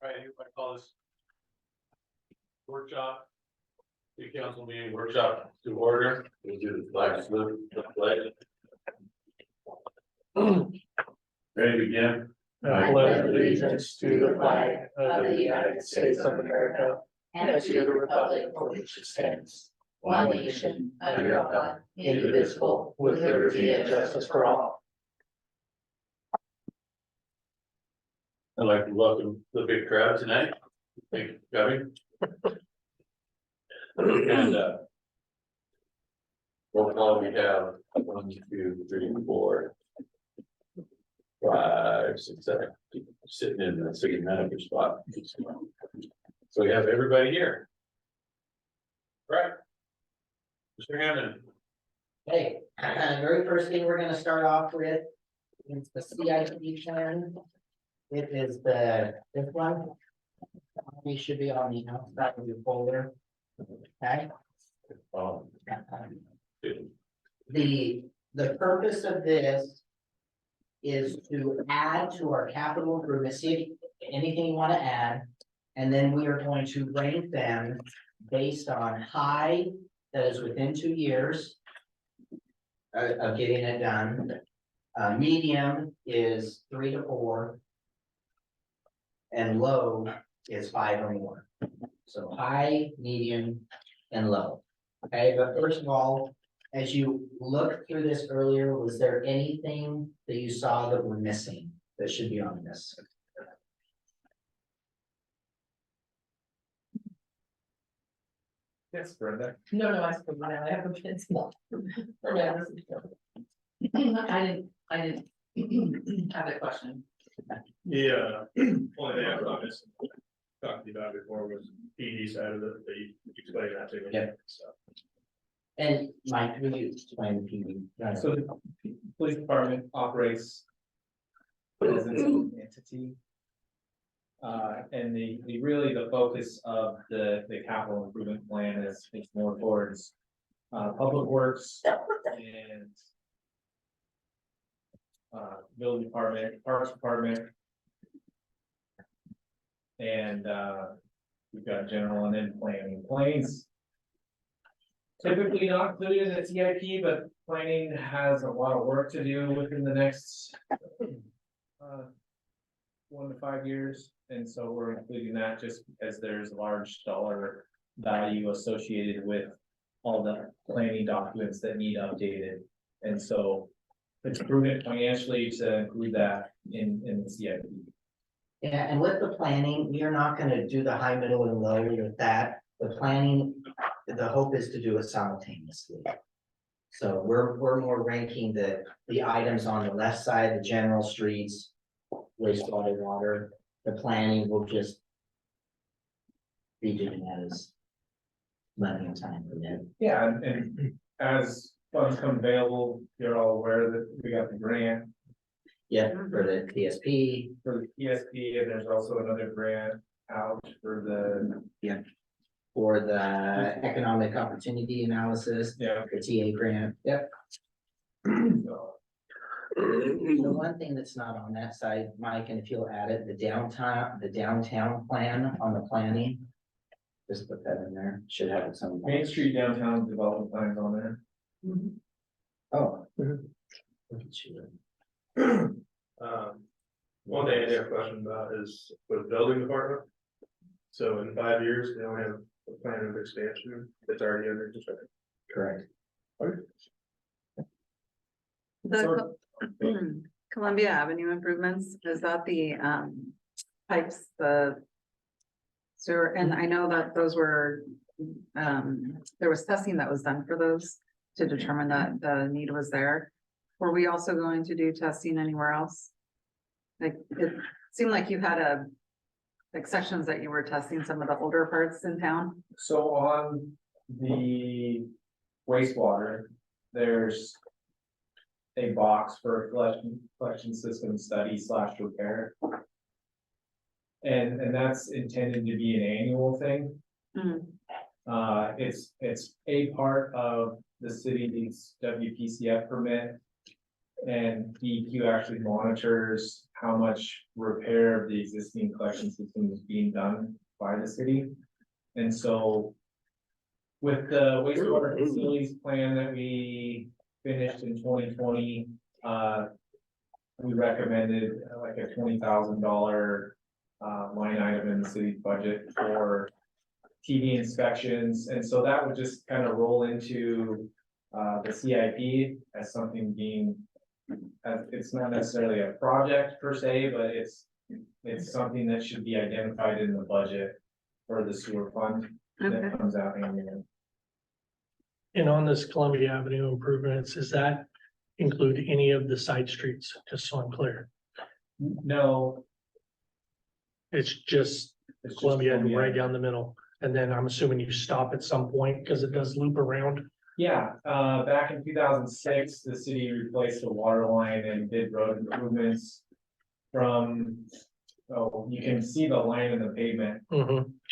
All right, I call this workshop, the council meeting workshop to order. We'll do the flag salute, the pledge. Ready to begin? I pledge allegiance to the flag of the United States of America and to the republic for which it stands, one nation, under God, indivisible, with liberty and justice for all. I'd like to welcome the big crowd tonight. Thank you for coming. And roll call, we have 1, 2, 3, 4, 5, 6, 7 people sitting in the city manager spot. So we have everybody here. Right. Mr. Hammond. Hey, very first thing we're gonna start off with is the CIP plan. It is this one. It should be on the outside of your folder. Okay. The purpose of this is to add to our capital improvement, see anything you want to add. And then we are going to rank them based on high, that is within 2 years of getting it done. Medium is 3 to 4. And low is 5 or more. So high, medium, and low. Okay, but first of all, as you looked through this earlier, was there anything that you saw that were missing that should be on this? Yes, Brenda. No, I spoke now. I have a bit small. I didn't have a question. Yeah, only thing I promised, talked to you about before was PD side of it, that you explained that to me. Yeah. So. And Mike, will you explain the PD? So the police department operates as its own entity. And really the focus of the capital improvement plan is more towards public works and building department, parks department. And we've got general and then planning. Planning's typically not included in the CIP, but planning has a lot of work to do within the next 1 to 5 years. And so we're including that just because there's large dollar value associated with all the planning documents that need updated. And so it's prudent financially to include that in the CIP. Yeah, and with the planning, we are not gonna do the high, middle, and low with that. The planning, the hope is to do it simultaneously. So we're more ranking the items on the left side, the general streets, wastewater, water. The planning will just be doing that as money and time permit. Yeah, and as funds come available, you're all aware that we got the grant Yeah, for the TSP. for the PSP, and there's also another grant out for the For the economic opportunity analysis, yeah. the TA grant. Yep. So, The one thing that's not on that side, Mike, and if you'll add it, the downtown plan on the planning. Just put that in there, should have its own. Main Street downtown development plans on there. Oh. Look at you. One thing I have a question about is for the building department. So in 5 years, they don't have a plan of expansion that's already under construction. Correct. The Columbia Avenue improvements, is that the pipes, the sewer, and I know that those were, there was testing that was done for those to determine that the need was there. Were we also going to do testing anywhere else? Like, it seemed like you had like sections that you were testing some of the older parts in town. So on the wastewater, there's a box for collection system study / repair. And that's intended to be an annual thing. It's a part of the city's WPCF permit. And DEQ actually monitors how much repair of the existing collection system is being done by the city. And so with the wastewater facilities plan that we finished in 2020, we recommended like a $20,000 line item in the city's budget for TV inspections, and so that would just kind of roll into the CIP as something being, it's not necessarily a project per se, but it's something that should be identified in the budget for the sewer fund Okay. that comes out annually. And on this Columbia Avenue improvements, does that include any of the side streets, just so I'm clear? No. It's just It's just Columbia and right Columbia. down the middle, and then I'm assuming you stop at some point, because it does loop around. Yeah, back in 2006, the city replaced the water line and did road improvements from, oh, you can see the line in the pavement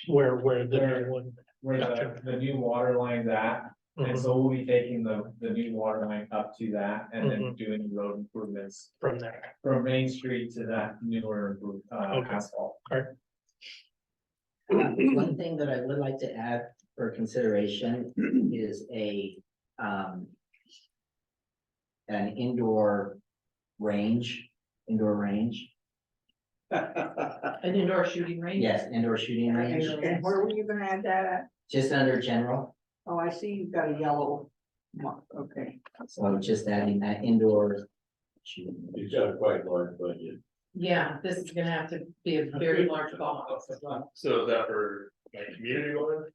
Where the Where- new one. where Gotcha. the new water line's at. And Mhm, so we'll be taking the new water line up to that and then Mhm. doing road improvements From there. from Main Street to that newer improved, Okay. asphalt. One thing that I would like to add for consideration is an indoor range. An indoor shooting range? Yes, indoor shooting range, And where were you gonna add that at? just under general, Oh, I see you've got a yellow mark, okay. so just adding that indoor. shooting. He's got a quite large budget. Yeah, this is gonna have to be a very large golf course as well. So is that for like community going?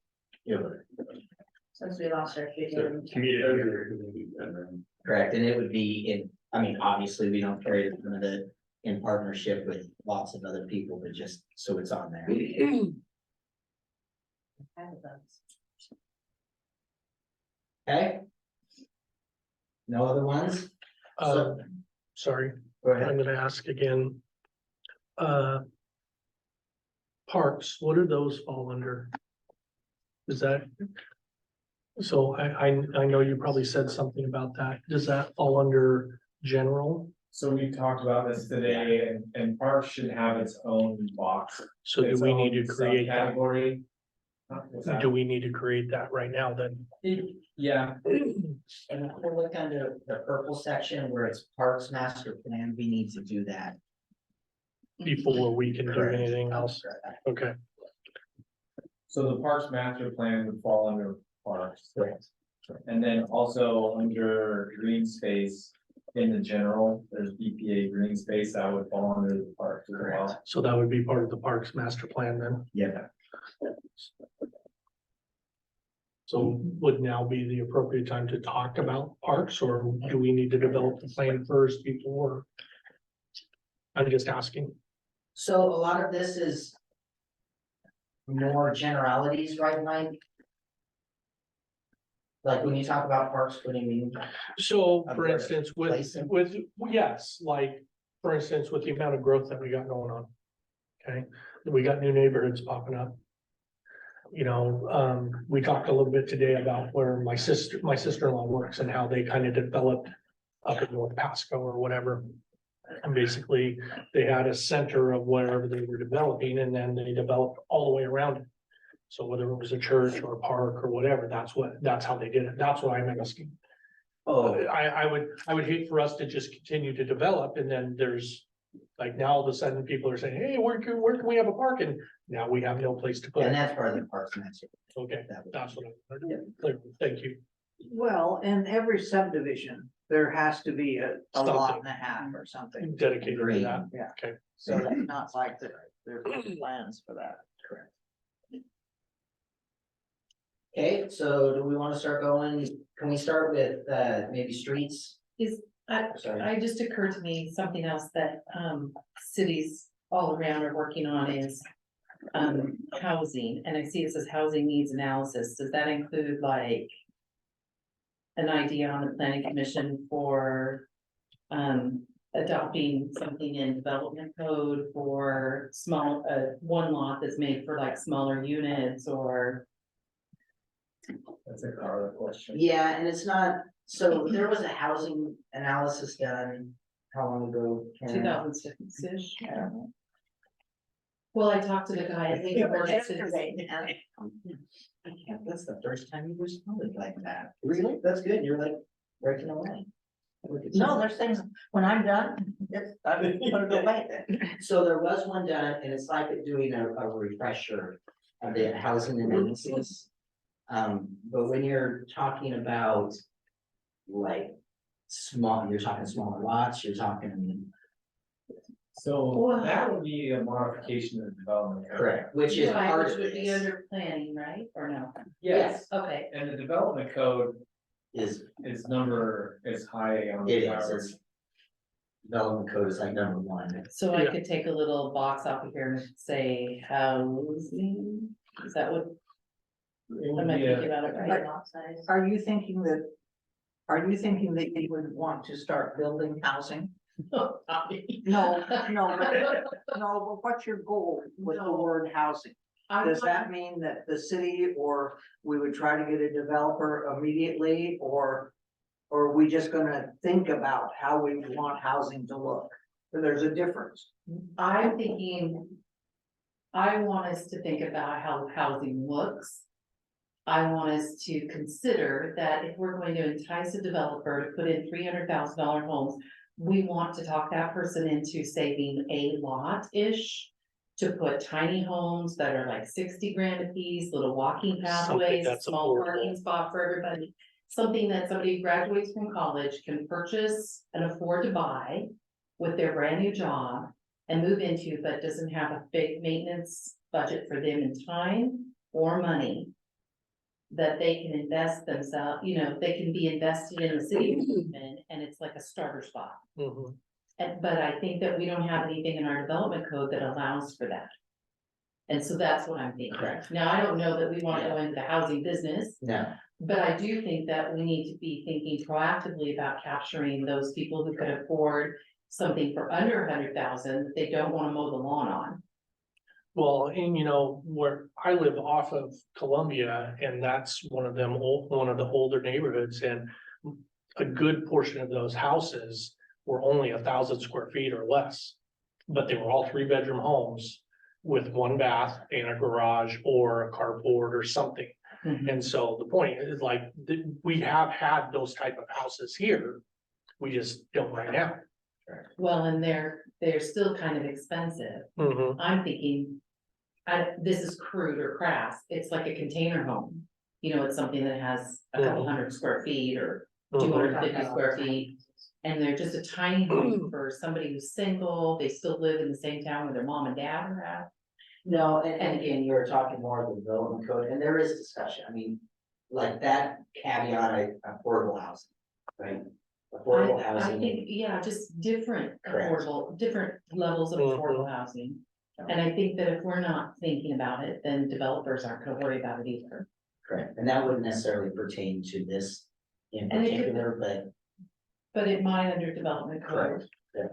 Since we lost our So community. Correct, and it would be in, I mean, obviously, we don't carry it in partnership with lots of other people, but just so it's on there. Okay? No other ones? Sorry, Go I'm ahead. gonna ask again. Parks, what do those fall under? Is that? So I know you probably said something about that. Does that fall under general? So we talked about this today and Parks should have its own box. So do its we need to own create that? subcategory. What's that? Do we need to create that right now then? Yeah, And if we look under the purple section where it's Parks Master Plan, we need to do that. Before we can do Correct. anything else? Okay, so the Parks Master Plan would fall under Parks. Correct. And then also under green space in the general, there's BPA green space that would fall under the parks as well. so that would be part of the Parks Master Plan then. Yeah. So would now be the appropriate time to talk about parks, or do we need to develop the plan first before? I'm just asking. So a lot of this is more generalities, right, Mike? Like when you talk about parks, what do you mean? So Of for where instance, to place them? yes, like, for instance, with the amount of growth that we got going on. Okay, we got new neighborhoods popping up. You know, we talked a little bit today about where my sister-in-law works and how they kind of developed up in North Pasco or whatever. And basically, they had a center of wherever they were developing, and then they developed all the way around it. So whether it was a church or a park or whatever, that's how they did it. That's what I'm asking. Oh, I would hate for us to just continue to develop and then there's. Like now all of a sudden people are saying, hey, where can we have a park? And now we have no place to put and it. that's part of the Parks Master. Okay, That would- that's what I'm. Thank you. Well, in every subdivision, there has to be a lot Something. and a half or something, Dedicated to that. yeah. Okay. So it's not like there's plans for that. Correct. Okay, so do we want to start going? Can we start with maybe streets? Sorry. I just occurred to me something else that cities all around are working on is housing, and I see it says housing needs analysis. Does that include like an idea on the planning commission for adopting something in development code for small, one lot that's made for like smaller units or? That's a Carla question. Yeah, and it's not, So there was a housing analysis done, how long ago? Karen? 2006-ish. Well, I talked to the guy, I think it was yesterday. That's the first time you responded like that. Really? That's good. You're like breaking away. No, there's things, when I'm done, I'm gonna go away. So there was one done and it's like doing a refresher of the housing analysis. But when you're talking about like small, you're talking smaller lots, you're talking, So that would be a modification of the development. code. correct, which is Right, part which of would be this. under planning, right, or no? Yes, Okay, and the development code Is, is number is high on it the is, priority. it's. Development code is like number one. so I Yeah. could take a little box off of here and say housing, is that what, It would am I be thinking a, about it right? Lot size. Are you thinking that you would want to start building housing? No, no, but, no, but what's your goal with the word housing? Does that mean that the city or we would try to get a developer immediately or are we just gonna think about how we want housing to look? So there's a difference. I'm thinking, I want us to think about how housing looks. I want us to consider that if we're going to entice a developer to put in $300,000 homes, we want to talk that person into saving a lot-ish to put tiny homes that are like 60 grand a piece, little walking pathways, that's small affordable. parking spot for everybody. Something that somebody who graduates from college can purchase and afford to buy with their brand new job and move into, but doesn't have a big maintenance budget for them in time or money. That they can invest themselves, you know, they can be invested in the city of Boardman, and it's like a starter spot. Mhm. But I think that we don't have anything in our development code that allows for that. And so that's what I'm thinking. Correct. Now, I don't know that we want to go into the housing business, No, but I do think that we need to be thinking proactively about capturing those people who could afford something for under 100,000, that they don't want to mow the lawn on. Well, and you know, where I live off of Columbia, and that's one of them, one of the older neighborhoods, and a good portion of those houses were only 1,000 square feet or less. But they were all 3-bedroom homes with 1 bath and a garage or a carport or something. And so the point is like, we have had those type of houses here. We just don't right now. Well, and they're still kind of expensive. Mhm. I'm thinking, this is crude or crass, it's like a container home. You know, it's something that has a couple hundred square feet or Mhm. 250 square feet. And they're just a tiny home for somebody who's single, they still live in the same town where their mom and dad are at. no, and again, you were talking more of the development code, and there is discussion, I mean, like that caveat, affordable housing, right? Affordable I housing. think, yeah, just different Correct. affordable, different levels of Mhm. affordable housing. And I think that if we're not thinking about it, then developers aren't gonna worry about it either. Correct, and that wouldn't necessarily pertain to this in And it could- particular, but But it might under development code. correct, yeah.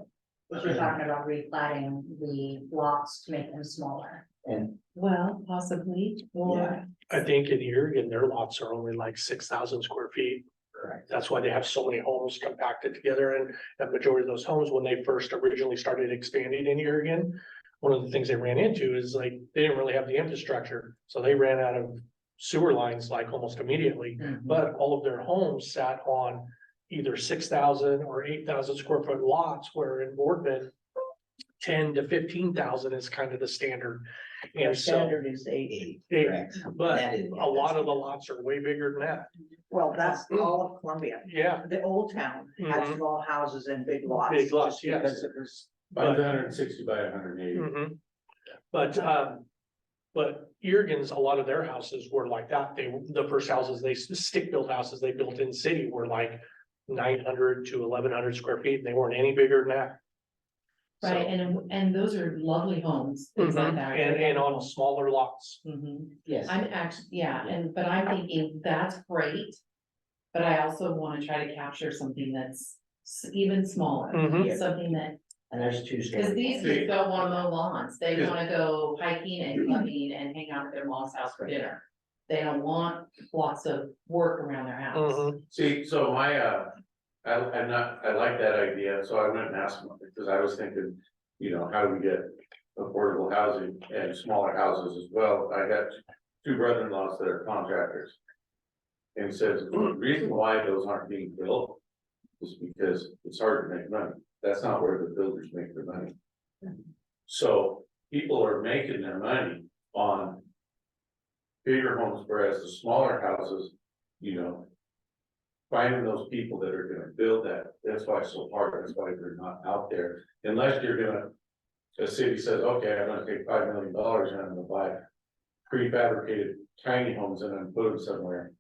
But you're talking about replatting the lots to make them smaller. And Well, possibly, or, Yeah. I think in Oregon, their lots are only like 6,000 square feet. correct, That's why they have so many homes compacted together, and the majority of those homes, when they first originally started expanding in Oregon. One of the things they ran into is like, they didn't really have the infrastructure, so they ran out of sewer lines like almost immediately. But all of their homes sat on either 6,000 or 8,000 square foot lots, where in Boardman. 10 to 15,000 is kind of the standard, Their and so, standard is 80. correct. but That is- a lot of the lots are way bigger than that, Well, that's all of Columbia. yeah. The old town had Mhm. small houses and big lots. Big lots, just yes. Because it was, 560 by 180. Mhm. But Oregon's, a lot of their houses were like that. The first houses, stick-built houses they built in city were like 900 to 1,100 square feet. And they weren't any bigger than that. right, and those are lovely homes, things like that. And on smaller lots. Yes, I'm actually, yeah, but I'm thinking that's great. But I also wanna try to capture something that's even smaller, Mhm. something that, and there's 2 cause stories. these kids don't wanna mow lawns, they wanna go hiking and clubbing and hang out at their mom's house for dinner. They don't want lots of work around their house. Mhm. See, so my, I like that idea, so I went and asked them, because I was thinking, you know, how do we get affordable housing and smaller houses as well? I got two brother-in-laws that are contractors. And he says, the reason why those aren't being built is because it's hard to make money. That's not where the builders make their money. So people are making their money on bigger homes, whereas the smaller houses, you know, finding those people that are gonna build that, that's why it's so hard, that's why they're not out there. Unless you're gonna, the city says, okay, I'm gonna take $5 million and I'm gonna buy prefabricated tiny homes and then put them somewhere.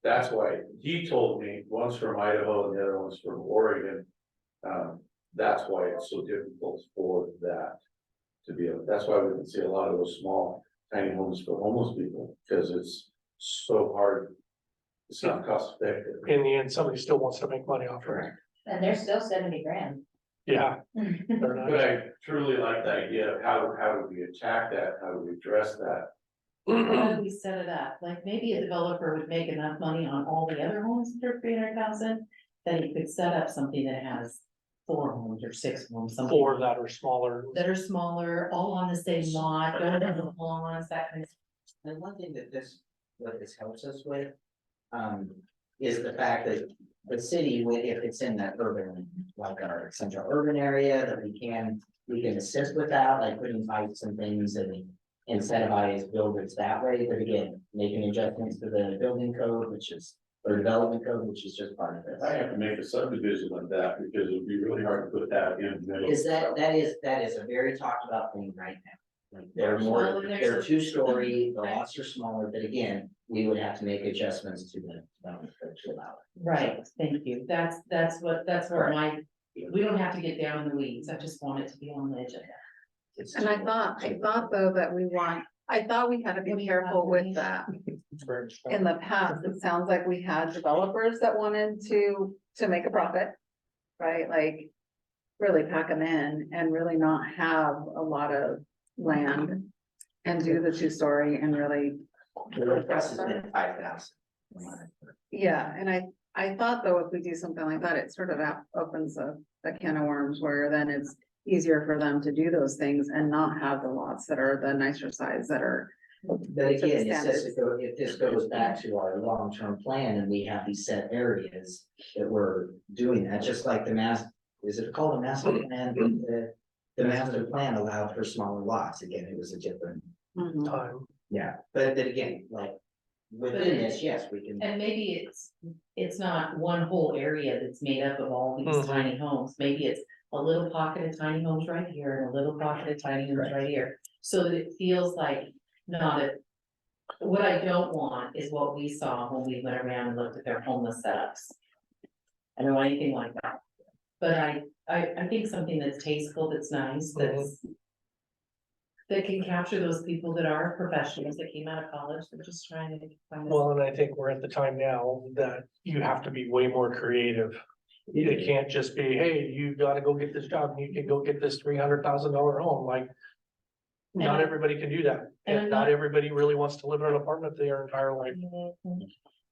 That's why he told me, one's from Idaho and the other one's from Oregon. That's why it's so difficult for that to be able, that's why we can see a lot of those small tiny homes for homeless people, because it's so hard. It's not cost effective. In the end, somebody still wants to make money off of it. And they're still 70 grand. Yeah. They're not- But I truly like the idea of how do we attack that, how do we address that? How do we set it up? Like maybe a developer would make enough money on all the other homes for 300,000. That he could set up something that has 4 homes or 6 homes, something. Four that are smaller. That are smaller, all on the same lot, don't have the lawns, that kind of. And one thing that what this helps us with, is the fact that the city, if it's in that urban, like our central urban area, that we can assist with that, like putting pipes and things and incentivize builders that way, but again, making adjustments to the building code, or development code, which is just part of this. I have to make a subdivision of that because it would be really hard to put that in the middle. Is that is a very talked about thing right now. Like they're Well, there's they're a- 2-story, the lots are smaller, but again, we would have to make adjustments to the development code to allow it. Right, thank you. That's where we don't have to get down in the weeds. I just want it to be on the agenda. It's And I thought though that I thought we had to be careful with that. In the past, it sounds like we had developers that wanted to make a profit. Right, like really pack them in and really not have a lot of land. And do the 2-story and really, The request has been 5,000. yeah, and I thought though, if we do something like that, it sort of opens a can of worms where then it's easier for them to do those things and not have the lots that are the nicer size that are. But again, it's just, if this goes back to our long-term plan and we have these set areas that we're doing that, just like is it called a master plan? The master plan allowed for smaller lots. Again, it was a different, Mhm. Time. yeah, but then again, like within this, yes, we can. And maybe it's not one whole area that's made up of all these Mhm. tiny homes. Maybe it's a little pocket of tiny homes right here and a little pocket of tiny homes right here. So that it feels like not a. What I don't want is what we saw when we went around and looked at their homeless setups. I don't want anything like that. But I think something that's tasteful, that's nice, that can capture those people that are professionals that came out of college, they're just trying to find. Well, and I think we're at the time now that you have to be way more creative. It can't just be, hey, you gotta go get this job, and you can go get this $300,000 home, like. Not And- everybody can do that, and and not everybody really wants to live in an apartment their entire life.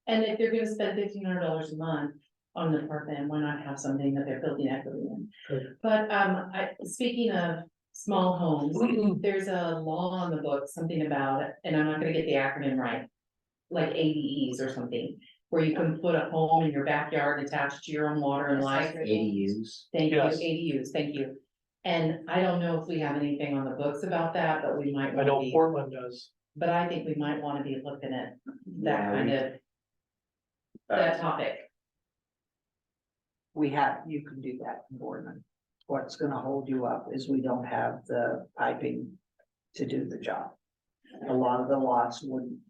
And if they're gonna spend $1,500 a month on an apartment, why not have something that they're building equity in? Good. But, speaking of small homes, there's a law on the book, something about it, and I'm not gonna get the acronym right. Like ADEs or something, where you can put a home in your backyard attached to your own water and light. ADUs. Thank you, Yes. ADUs, thank you. And I don't know if we have anything on the books about that, but we might I wanna know be, Portland does. but I think we might wanna be looking at that Yeah, kind of, that topic. You can do that in Boardman. What's gonna hold you up is we don't have the piping to do the job. A lot of the lots would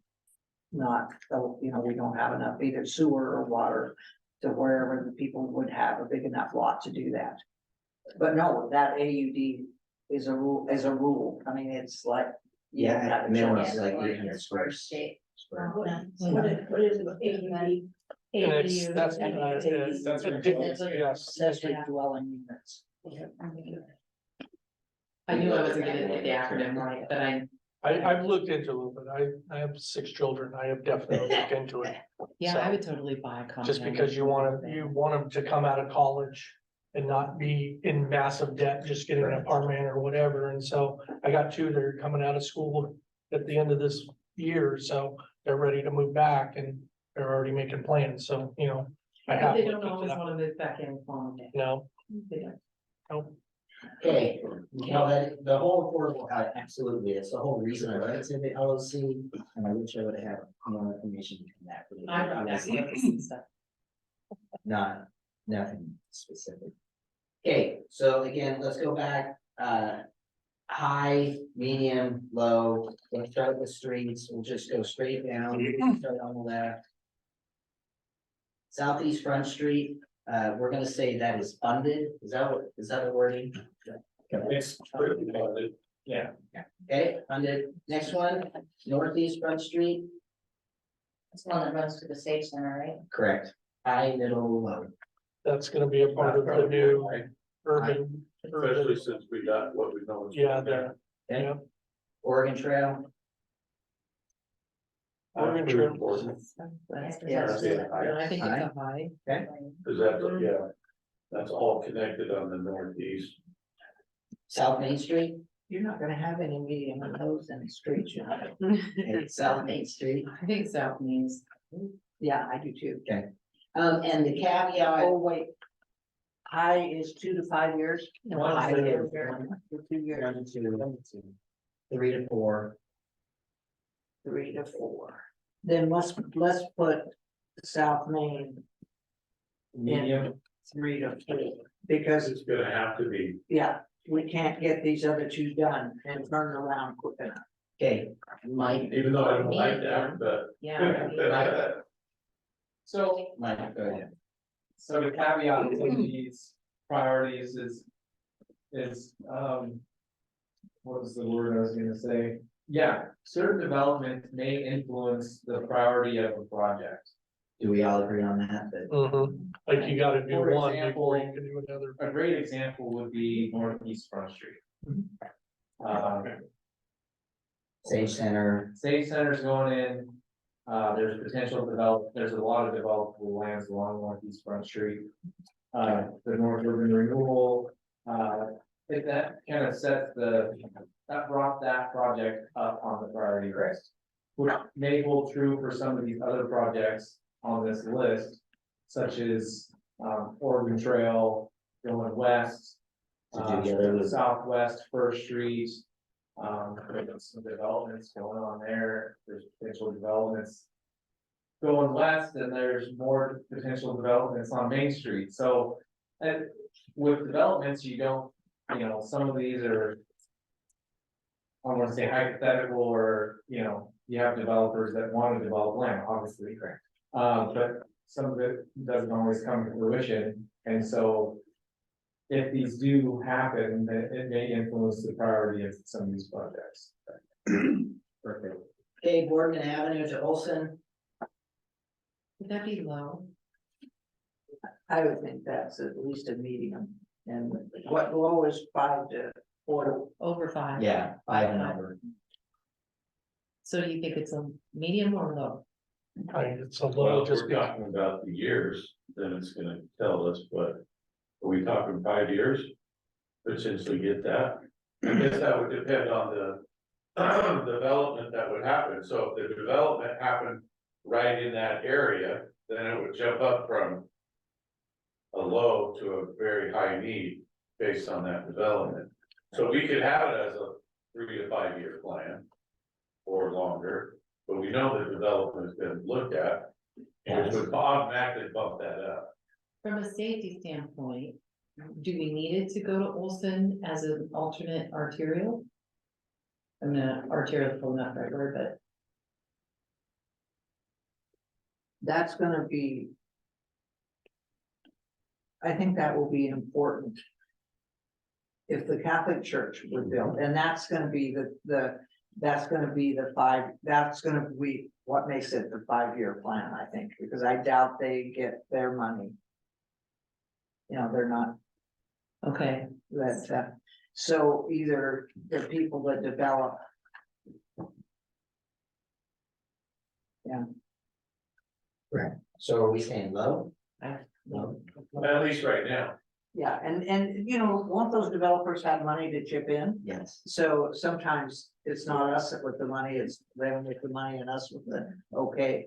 not, we don't have enough either sewer or water to wherever the people would have a big enough lot to do that. But no, that AUD is a rule. I mean, it's like. you Yeah, don't have a minimum choice. is like 800 square. square. What is AUD? And that's That's ridiculous, yes. Accessory dwelling units. I knew I wasn't gonna get the acronym right, but I've looked into it a little bit. I have 6 children. I have definitely looked into it. Yeah, So, I would totally buy a compound. Just because you want them to come out of college and not be in massive debt, just getting an apartment or whatever. And so I got 2 that are coming out of school at the end of this year, so they're ready to move back and they're already making plans. So, you know. I But have they looked don't into always that. wanna move back in farm day. No, They don't. no. Okay, you know, that the whole affordable, absolutely, it's the whole reason I went into the LLC, and I wish I would have had more information from that. I brought that notice and stuff. Not, nothing specific. Okay, so again, let's go back, high, medium, low, let's start with streets, we'll just go straight down, start on the left. Southeast Front Street, we're gonna say that is funded, is that the wording? It's pretty funded. Yeah. Okay, funded, next one, Northeast Front Street, It's one that runs to the state center, right? correct, high, middle, low. That's gonna be a part of the new urban. Especially since we got what we know. is Yeah, there. Okay. Yeah. Oregon Trail, Oregon Trail. Yeah. I think it's a high. Cause that's, yeah, that's all connected on the northeast. South Main Street, You're not gonna have any medium on those in the streets, you know. okay, South Main Street, I think South means, Yeah, I do too. and the caveat, Oh, wait. High is 2 to 5 years. No, One high to is two. 2 years, 1 to 2, 3 to 4, 3 to 4. Then let's put South Main Medium, 3 to 4, because, It's gonna have to be, yeah, we can't get these other 2 done and turn around quick enough. okay, Mike, even though I don't like that, but. yeah. so, Mike, go ahead. so the caveat to these priorities is, what was the word I was gonna say? Yeah, certain development may influence the priority of a project. Do we all agree on that, Like you gotta do For one before you example- can do another. A great example would be Northeast Front Street. Sage Center, State Center's going in, there's there's a lot of developable lands along Northeast Front Street. The North Urban Renewal, if that kind of sets that brought that project up on the priority list. Which may hold true for some of these other projects on this list, such as, Oregon Trail going west. To do the other- Southwest First Street. There's some developments going on there, there's potential developments. Going west, and there's more potential developments on Main Street, so. With developments, you don't, some of these are. I don't wanna say hypothetical, or, you have developers that wanna develop land, obviously, correct. But some of it doesn't always come to fruition, and so. If these do happen, then it may influence the priority of some of these projects. perfect. Okay, Boardman Avenue to Olson, Would that be low? I would think that's at least a medium, and what low is 5 to 4. Over 5? yeah, 5 and over. So do you think it's a medium or low? It's a Well, little if just we're because. talking about the years, then it's gonna tell us, but are we talking 5 years? Potentially get that, I guess that would depend on the development that would happen, so if the development happened right in that area, then it would jump up from a low to a very high need based on that development. So we could have it as a 3 to 5 year plan or longer, but we know the development has been looked at, which would automatically bump that up. From a safety standpoint, do we need it to go to Olson as an alternate arterial? I mean, arterial is probably not the right word, but That's gonna be. I think that will be important. If the Catholic Church were built, and that's gonna be that's gonna be the 5, that's gonna be what makes it the 5-year plan, I think, because I doubt they get their money. They're not, okay, so either the people that develop So are we saying low? Low. At least right now. Yeah, and you know, won't those developers have money to chip in? Yes. So sometimes it's not us with the money, it's them with the money and us with the, okay.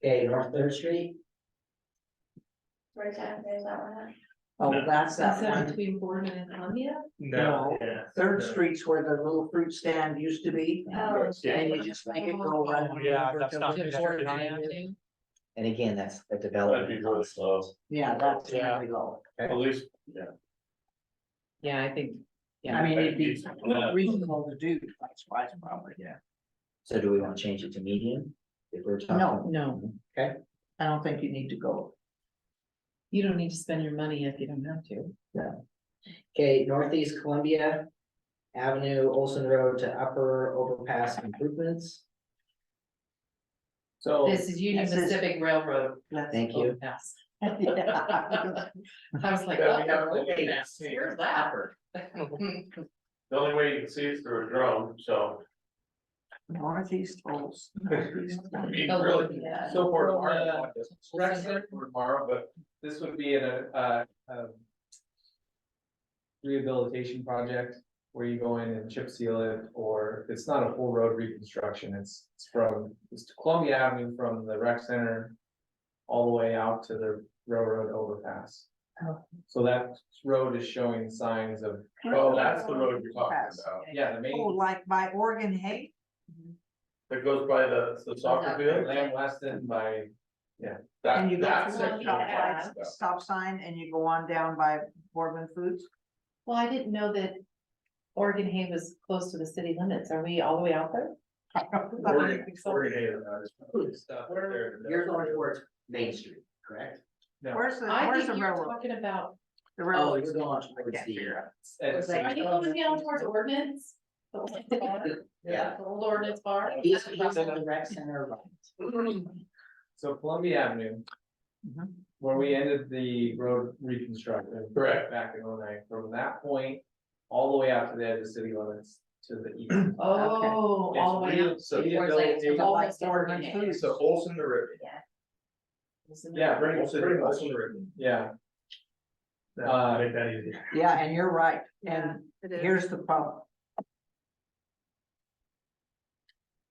Okay, North Third Street, Where's that, there's that one at? Oh, that's that Is that one. between Boardman and Columbia? No. Yeah. Third No. Street's where the little fruit stand used to be. Oh, And you just make it go around. Oh, yeah, that's not- To Boardman Avenue? and again, that's a That'd be development. really slow. Yeah, that's Yeah. really low. At least, yeah. Yeah, I think, I yeah, mean, it'd be reasonable to do, that's why it's probably, yeah. So do we want to change it to medium? If we're talking. No. no, Okay, I don't think you need to go. you don't need to spend your money if you don't have to. okay, Northeast Columbia Avenue, Olson Road to Upper Overpass improvements. So, This is Union This is- Pacific Railroad. Thank you. Overpass. Yeah. I was like, Yeah, we have- oh, okay, where's that? The only way you can see is through a drone, so. Northeast Olds. Northeast. I mean, Oh, really, yeah. so for tomorrow, rec center for tomorrow, but this would be a rehabilitation project where you go in and chip seal it, or it's not a full road reconstruction, it's to Columbia Avenue from the rec center all the way out to the railroad overpass. Oh. So that road is showing signs of, Oh, that's the road you're talking about. yeah, the Oh, main like by Oregon Hay? That goes by the soccer field. Lamb Weston by, That, And you go that through section. the stop sign and you go on down by Boardman Foods? Well, I didn't know that Oregon Hay was close to the city limits. Are we all the way out there? You're going towards Main Street, correct? Where's the I think you're railroad? talking about, The Oh, railroad. you're going towards the, are you going down towards ordinance? yeah. The old ordinance bar? East of the rec center, right? so Columbia Avenue. Mhm. Where we ended the road reconstruction. Correct. Back in 09. From that point, all the way out to the edge of city limits to the east. Oh, all the way It's up. so towards like rehabilitation. almost Boardman Oregon Hay. Foods. So Olson to River. Yeah, pretty much. Yeah. Make that easy. Yeah, and you're right, and It is. here's the problem.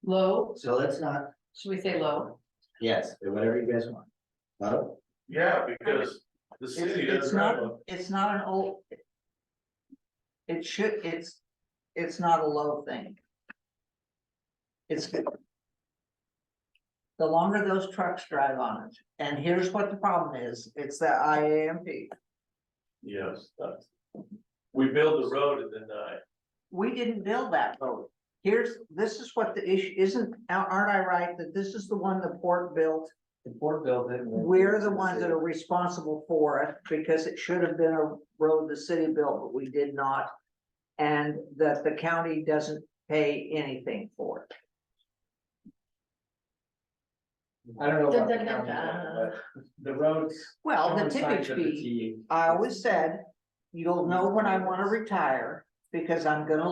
Low, So let's not, should we say low? yes, whatever you guys want. Low? Yeah, because the city It's doesn't have a. it's not an old. It should, it's not a low thing. It's. The longer those trucks drive on it, and here's what the problem is, it's the IAMP. Yes, that's. We build the road and then, We didn't build that road. This is what the issue, aren't I right, that this is the one the port built? The port built it. We're the ones that are responsible for it, because it should have been a road the city built, but we did not. And that the county doesn't pay anything for it. I don't know about the Dun, dun, dun, county, but the roads. Well, the showing signs tippage of fee, fatigue. I always said, you'll know when I wanna retire, because I'm gonna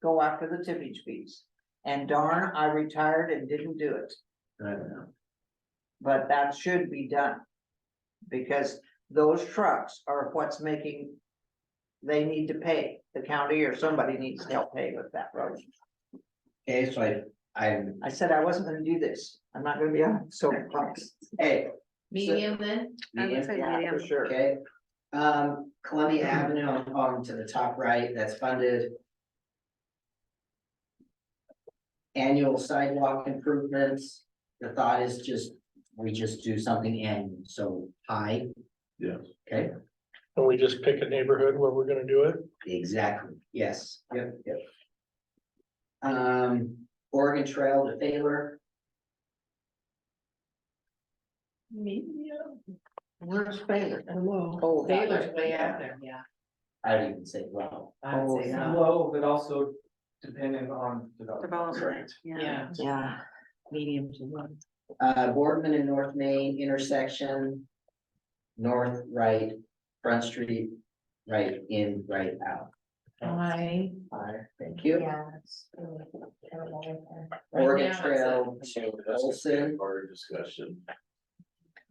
go after the tippage fees. And darn, I retired and didn't do it, I don't know. but that should be done. Because those trucks are what's making, they need to pay, the county or somebody needs to help pay with that road. Okay, so I'm, I said I wasn't gonna do this, I'm not gonna be on soapbox. hey, Medium then? I would say Yeah, medium. for sure. okay. Columbia Avenue on to the top right, that's funded. Annual sidewalk improvements, the thought is we just do something annual, so high, yes. okay? And we just pick a neighborhood where we're gonna do it. Exactly, yes, yep. Oregon Trail to Taylor, Medium. Where's Baylor? Low. Oh, that Taylor's way. way out there, yeah. I'd even say low. I'd say Oh, low. Low, but also dependent on Development, Yeah, Yeah, medium to low. Boardman and North Main intersection. North, right, Front Street, right in, right out. Thank you. Yeah. It's really terrible right there. Oregon now, it's Trail That's to a Olson. part of discussion.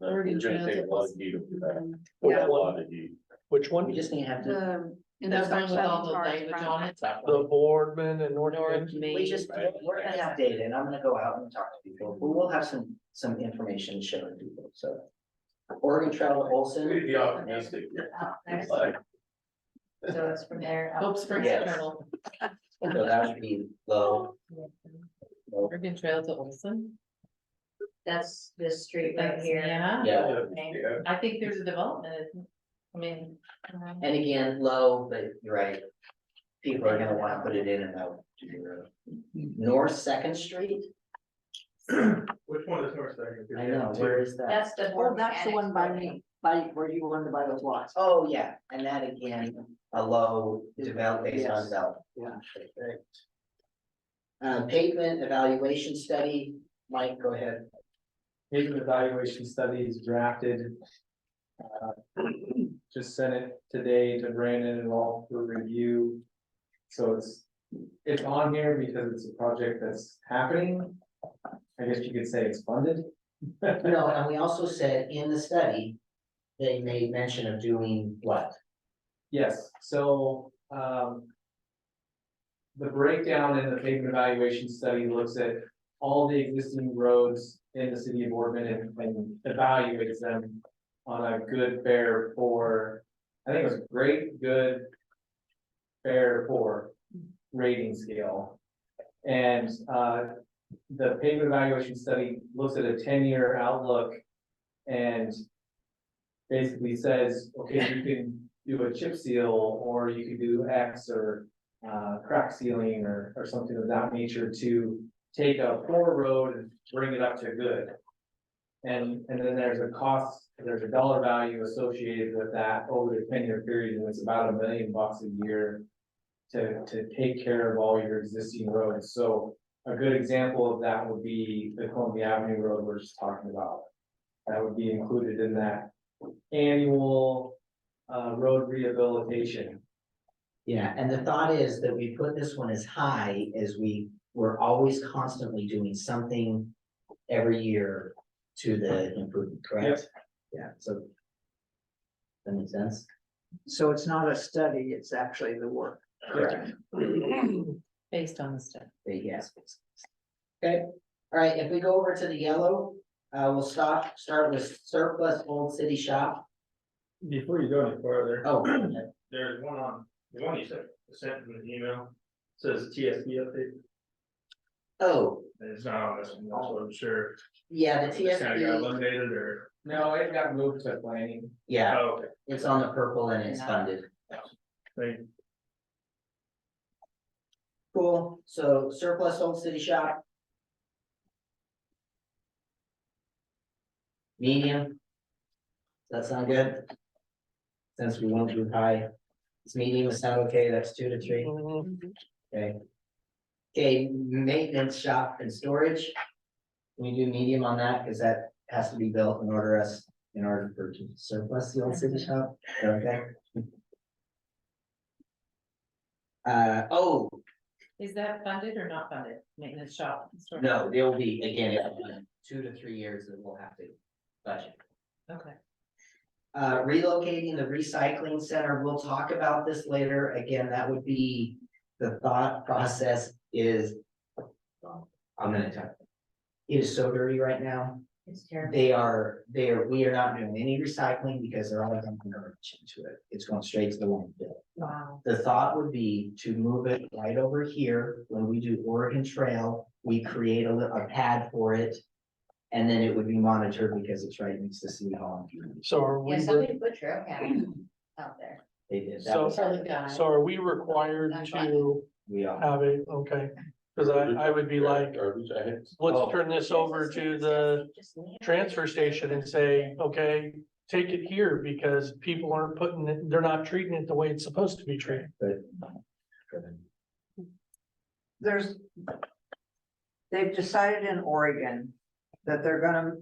Oregon You're gonna Trail take to a lot of heat over that. Which A one? lot of heat. Which We one? just need to have to, The That's one with intersection all the towards language front. on it. The Boardman and North North Main? Main. we just, we're gonna update it. I'm gonna go out and talk to people. We will have some information to share with people, so. Oregon Trail to Olson. We'd be optimistic. Out there. Like, So it's from there. up Hope Springs Yes. Trail, So that would be low. Oregon Trail to Olson. That's this street right That's, here. yeah, Yeah, yeah. I think there's a development, I mean, and again, low, but you're right. People are gonna wanna put it in and out to the road. North Second Street, Which one is North Second? I know, where is that? That's the. Oh, board that's the annex one by building. me, by where you wanted to buy those lots. Oh, yeah, and that again, a low develop based on Yes. development. Yeah. Pavement evaluation study, Mike, go ahead. Pavement evaluation study is drafted. Just sent it today to Brandon and all for review. So it's on here because it's a project that's happening. I guess you could say it's funded. No, and we also said in the study, they made mention of doing what? Yes, so, the breakdown in the pavement evaluation study looks at all the existing roads in the city of Boardman and evaluates them on a good, fair, poor, I think it was great, good, fair, poor rating scale. And, the pavement evaluation study looks at a 10-year outlook and basically says, okay, you can do a chip seal, or you can do X, or crack sealing, or something of that nature to take a poor road and bring it up to good. And then there's a cost, there's a dollar value associated with that over the 10-year period, and it's about $1 million a year to take care of all your existing roads. So a good example of that would be the Columbia Avenue Road we're just talking about. That would be included in that annual road rehabilitation. Yeah, and the thought is that we put this one as high as we're always constantly doing something every year to the improvement, correct? Yeah, so. That makes sense? So it's not a study, it's actually the work. Correct. based on the stuff. Yes. Okay, all right, if we go over to the yellow, we'll start with surplus old city shop. Before you go any farther. Oh, There's one on, the one you sent in the email, says TSB update, oh, and it's not on this one, so I'm sure. yeah, the Just kinda got TSB, eliminated or, No, it got moved to planning. yeah, oh, okay, it's on the purple and it's Yeah. funded. thank you. Cool, so surplus old city shop. Medium. Does that sound good? Since we won't do high. It's medium, is sound okay, that's 2 to 3, okay. Okay, maintenance shop and storage. Can we do medium on that, cause that has to be built in order for to surplus the old city shop, okay? Oh, Is that funded or not funded, maintenance shop? sort of? no, there will be, again, 2 to 3 years that we'll have to budget. Okay, Relocating the recycling center, we'll talk about this later, again, that would be, the thought process is. I'm gonna tell you. It is so dirty right now, It's terrible. we are not doing any recycling because they're all dumping garbage into it, it's going straight to the landfill. Wow. The thought would be to move it right over here, when we do Oregon Trail, we create a pad for it. And then it would be monitored because it's right next to City Hall. So are we, Yeah, somebody put trail cams out there. They did, that So- was, so the guy. so are we required to we all. have it, okay? Cause I would be like, Garbage, I had. let's turn this over to the transfer station and say, okay, take it here because people aren't putting it, they're not treating it the way it's supposed to be treated. They've decided in Oregon that they're gonna.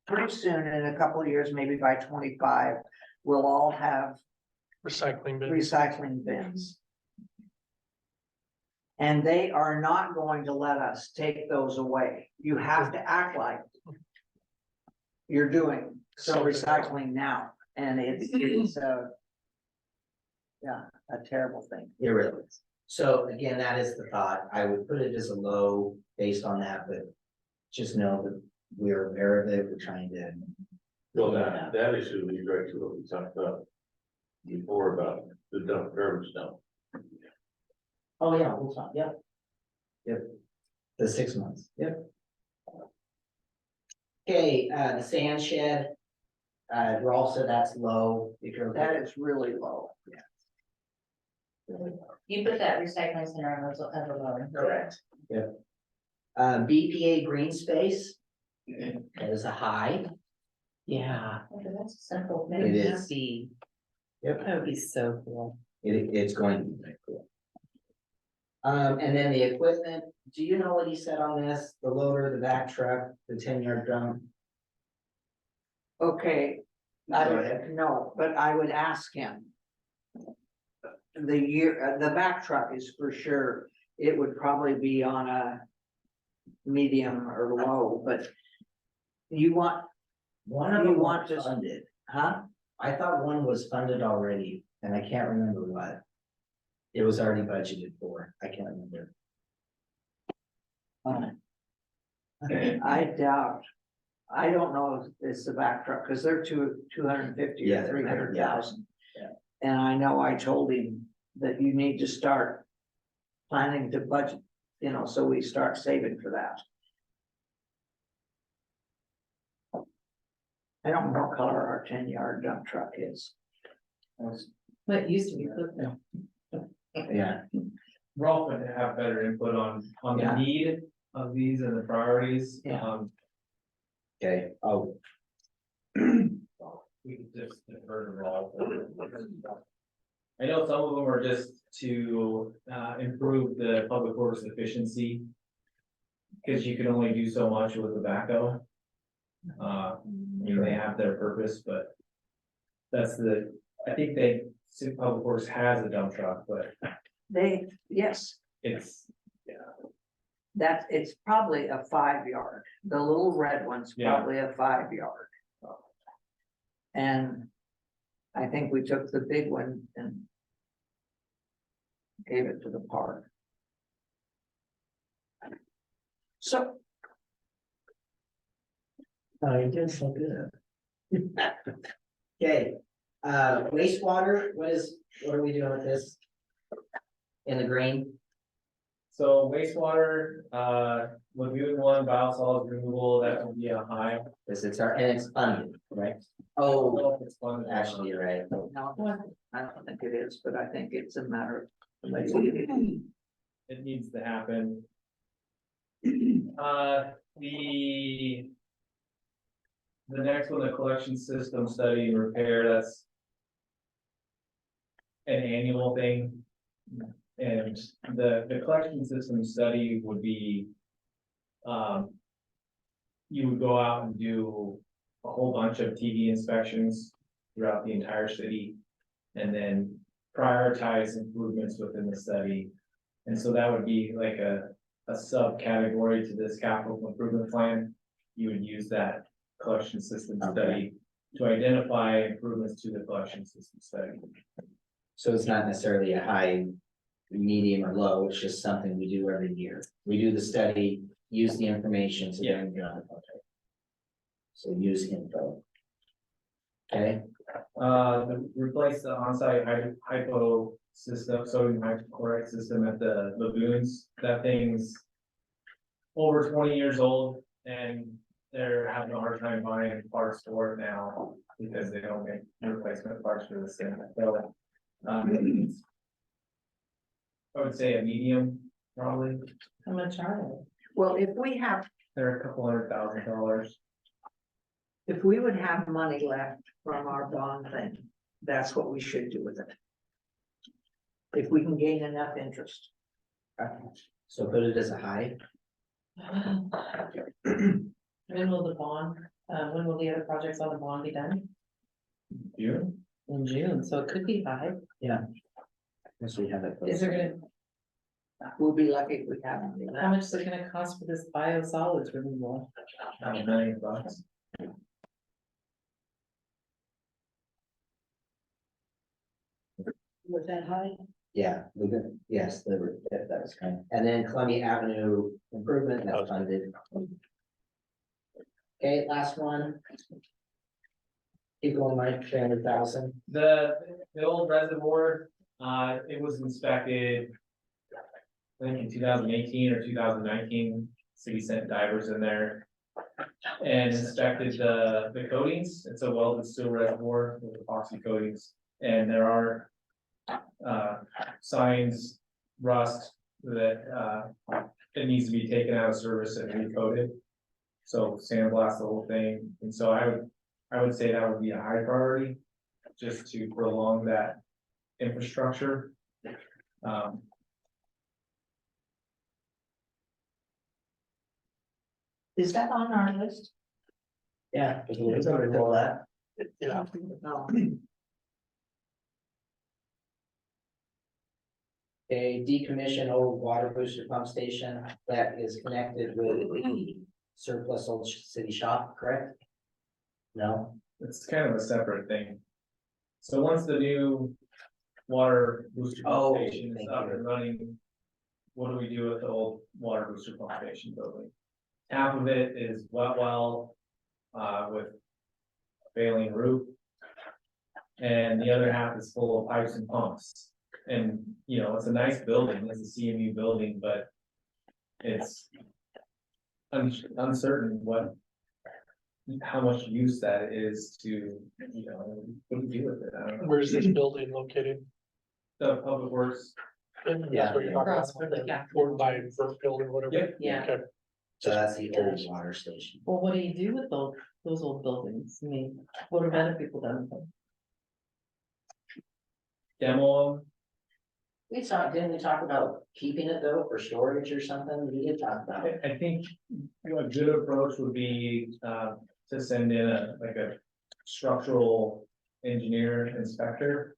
Pretty soon, in a couple of years, maybe by 25, we'll all have Recycling bin. recycling bins. And they are not going to let us take those away. You have to act like you're doing some recycling now, and it's yeah, a terrible thing. It really is. So again, that is the thought. I would put it as a low based on that, but just know that we're aware of it. We're trying to. Well, that issue leads right to what we talked about before about the dump, garbage dump. Oh, yeah, we'll talk, yep. Yep, the 6 months, yep. Okay, the sand shed. Rolf said that's low. If you're. That is really low. You put that recycling center as a lower. Correct. Yep. BPA green space. That is a high. Yeah, Okay, that's a simple it thing. is. That would be so cool. It's going to be very cool. And then the equipment, do you know what he said on this? The loader, the back truck, the 10-yard drum? Okay, I would, no, but I would ask him. The back truck is for sure, it would probably be on a medium or low, but you want, One of You them want was to- funded. huh? I thought one was funded already, and I can't remember what. It was already budgeted for. I can't remember. I doubt. I don't know if it's the back truck, cause they're 250 Yeah, or they're- 300,000. yeah. And I know I told him that you need to start planning to budget, so we start saving for that. I don't know what color our 10-yard dump truck is. But it used to be Clifton. Yeah, Rolf would have better input on the Yeah. need of these and the priorities. Yeah. okay. Oh, We could just defer to Rolf. I know some of them are just to improve the public works efficiency. Cause you can only do so much with the backhoe. I mean, they have their purpose, but that's I think Public Works has a dump truck, but Yes, it's, it's probably a 5-yard. The little red one's Yeah. probably a 5-yard. And I think we took the big one and gave it to the park. So, you did so good. Okay, wastewater, what are we doing with this? In the green? so wastewater, lagoon one, biosolids removal, that would be a high. Because and it's funded, right? I don't Oh, know if it's fun. actually, you're right. no, I don't think it is, but I think it's a matter of. It needs to happen. The next one, the collection system study and repair, that's an annual thing. And the collection system study would be, you would go out and do a whole bunch of TV inspections throughout the entire city. And then prioritize improvements within the study. And so that would be like a subcategory to this capital improvement plan. You would use that collection system study to identify improvements to the collection system study. So it's not necessarily a high, medium or low, it's just something we do every year. We do the study, use the information, so then get on the project. So use info. Okay, Replace the on-site hypo system, sodium hypochlorite system at the lagoons. That thing's over 20 years old and they're having a hard time buying parts for it now because they don't make replacement parts for this thing. So, I would say a medium, probably. How much are they? Well, They're a couple $100,000. if we would have money left from our bond thing, that's what we should do with it. If we can gain enough interest. so put it as a high. When will the bond, when will the other projects on the bond be done? June? in June, so it could be high. Once we have it. Is there gonna, We'll be lucky if we have any of how that. much is it gonna cost for this biosolids removal? $1 million bucks. Was that high? Yeah, yes, that was kind of, and then Columbia Avenue improvement, that's funded. Okay, last one. Keep going, Mike, 300,000. The old reservoir, it was inspected. I think in 2018 or 2019, city sent divers in there. And inspected the coatings. It's a welded steel reservoir with epoxy coatings, and there are. Signs, rust, that, it needs to be taken out of service and recoated. So sandblast the whole thing, and so I would say that would be a high priority, just to prolong that infrastructure. Is that on our list? Yeah. We're gonna fill that. Yeah, No. A decommissioned old water booster pump station that is connected with the surplus old city shop, correct? No, It's kind of a separate thing. So once the new water booster Oh, pump station is thank up you. and running, what do we do with the old water booster pump station building? Half of it is wet well, with failing roof. And the other half is full of pipes and pumps. And, you know, it's a nice building, it's a CMU building, but it's uncertain how much use that is to, you know, what do you do with it? I don't know. where's this building located? The public works, That's Yeah. what you're talking Across from the about, cafeteria. or by Burfield or whatever. Yep. Yeah. Okay. so that's the old water station. Well, what do you do with those old buildings? I mean, what have other people done with them? demo them. Didn't we talk about keeping it though for storage or something? We did talk about it. I think a good approach would be, to send in like a structural engineer inspector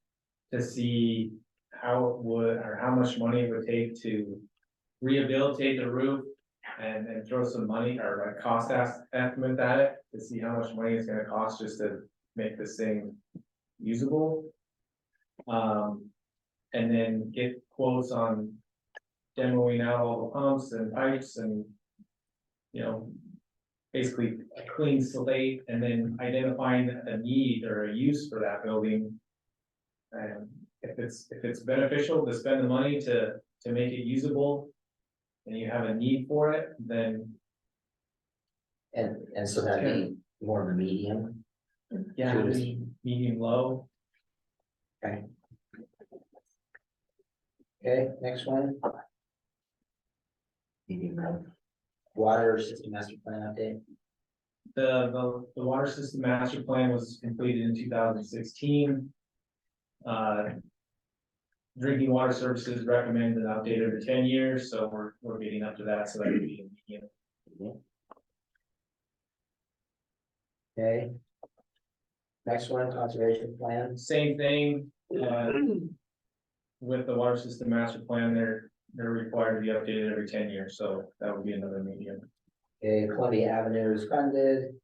to see how it would, or how much money it would take to rehabilitate the roof and throw some money or a cost estimate at it to see how much money it's gonna cost just to make this thing usable. And then get quotes on demoing out all the pumps and pipes and, you know, basically a clean slate, and then identifying a need or a use for that building. And if it's beneficial to spend the money to make it usable, and you have a need for it, then And so that'd be more of a medium. yeah, medium low. Okay, next one. Water system master plan update. The water system master plan was completed in 2016. Drinking water services recommend an update every 10 years, so we're getting up to that, so that would be, you know. Okay. Next one, conservation plan. Same thing, with the water system master plan, they're required to be updated every 10 years, so that would be another medium. Okay, Columbia Avenue is funded.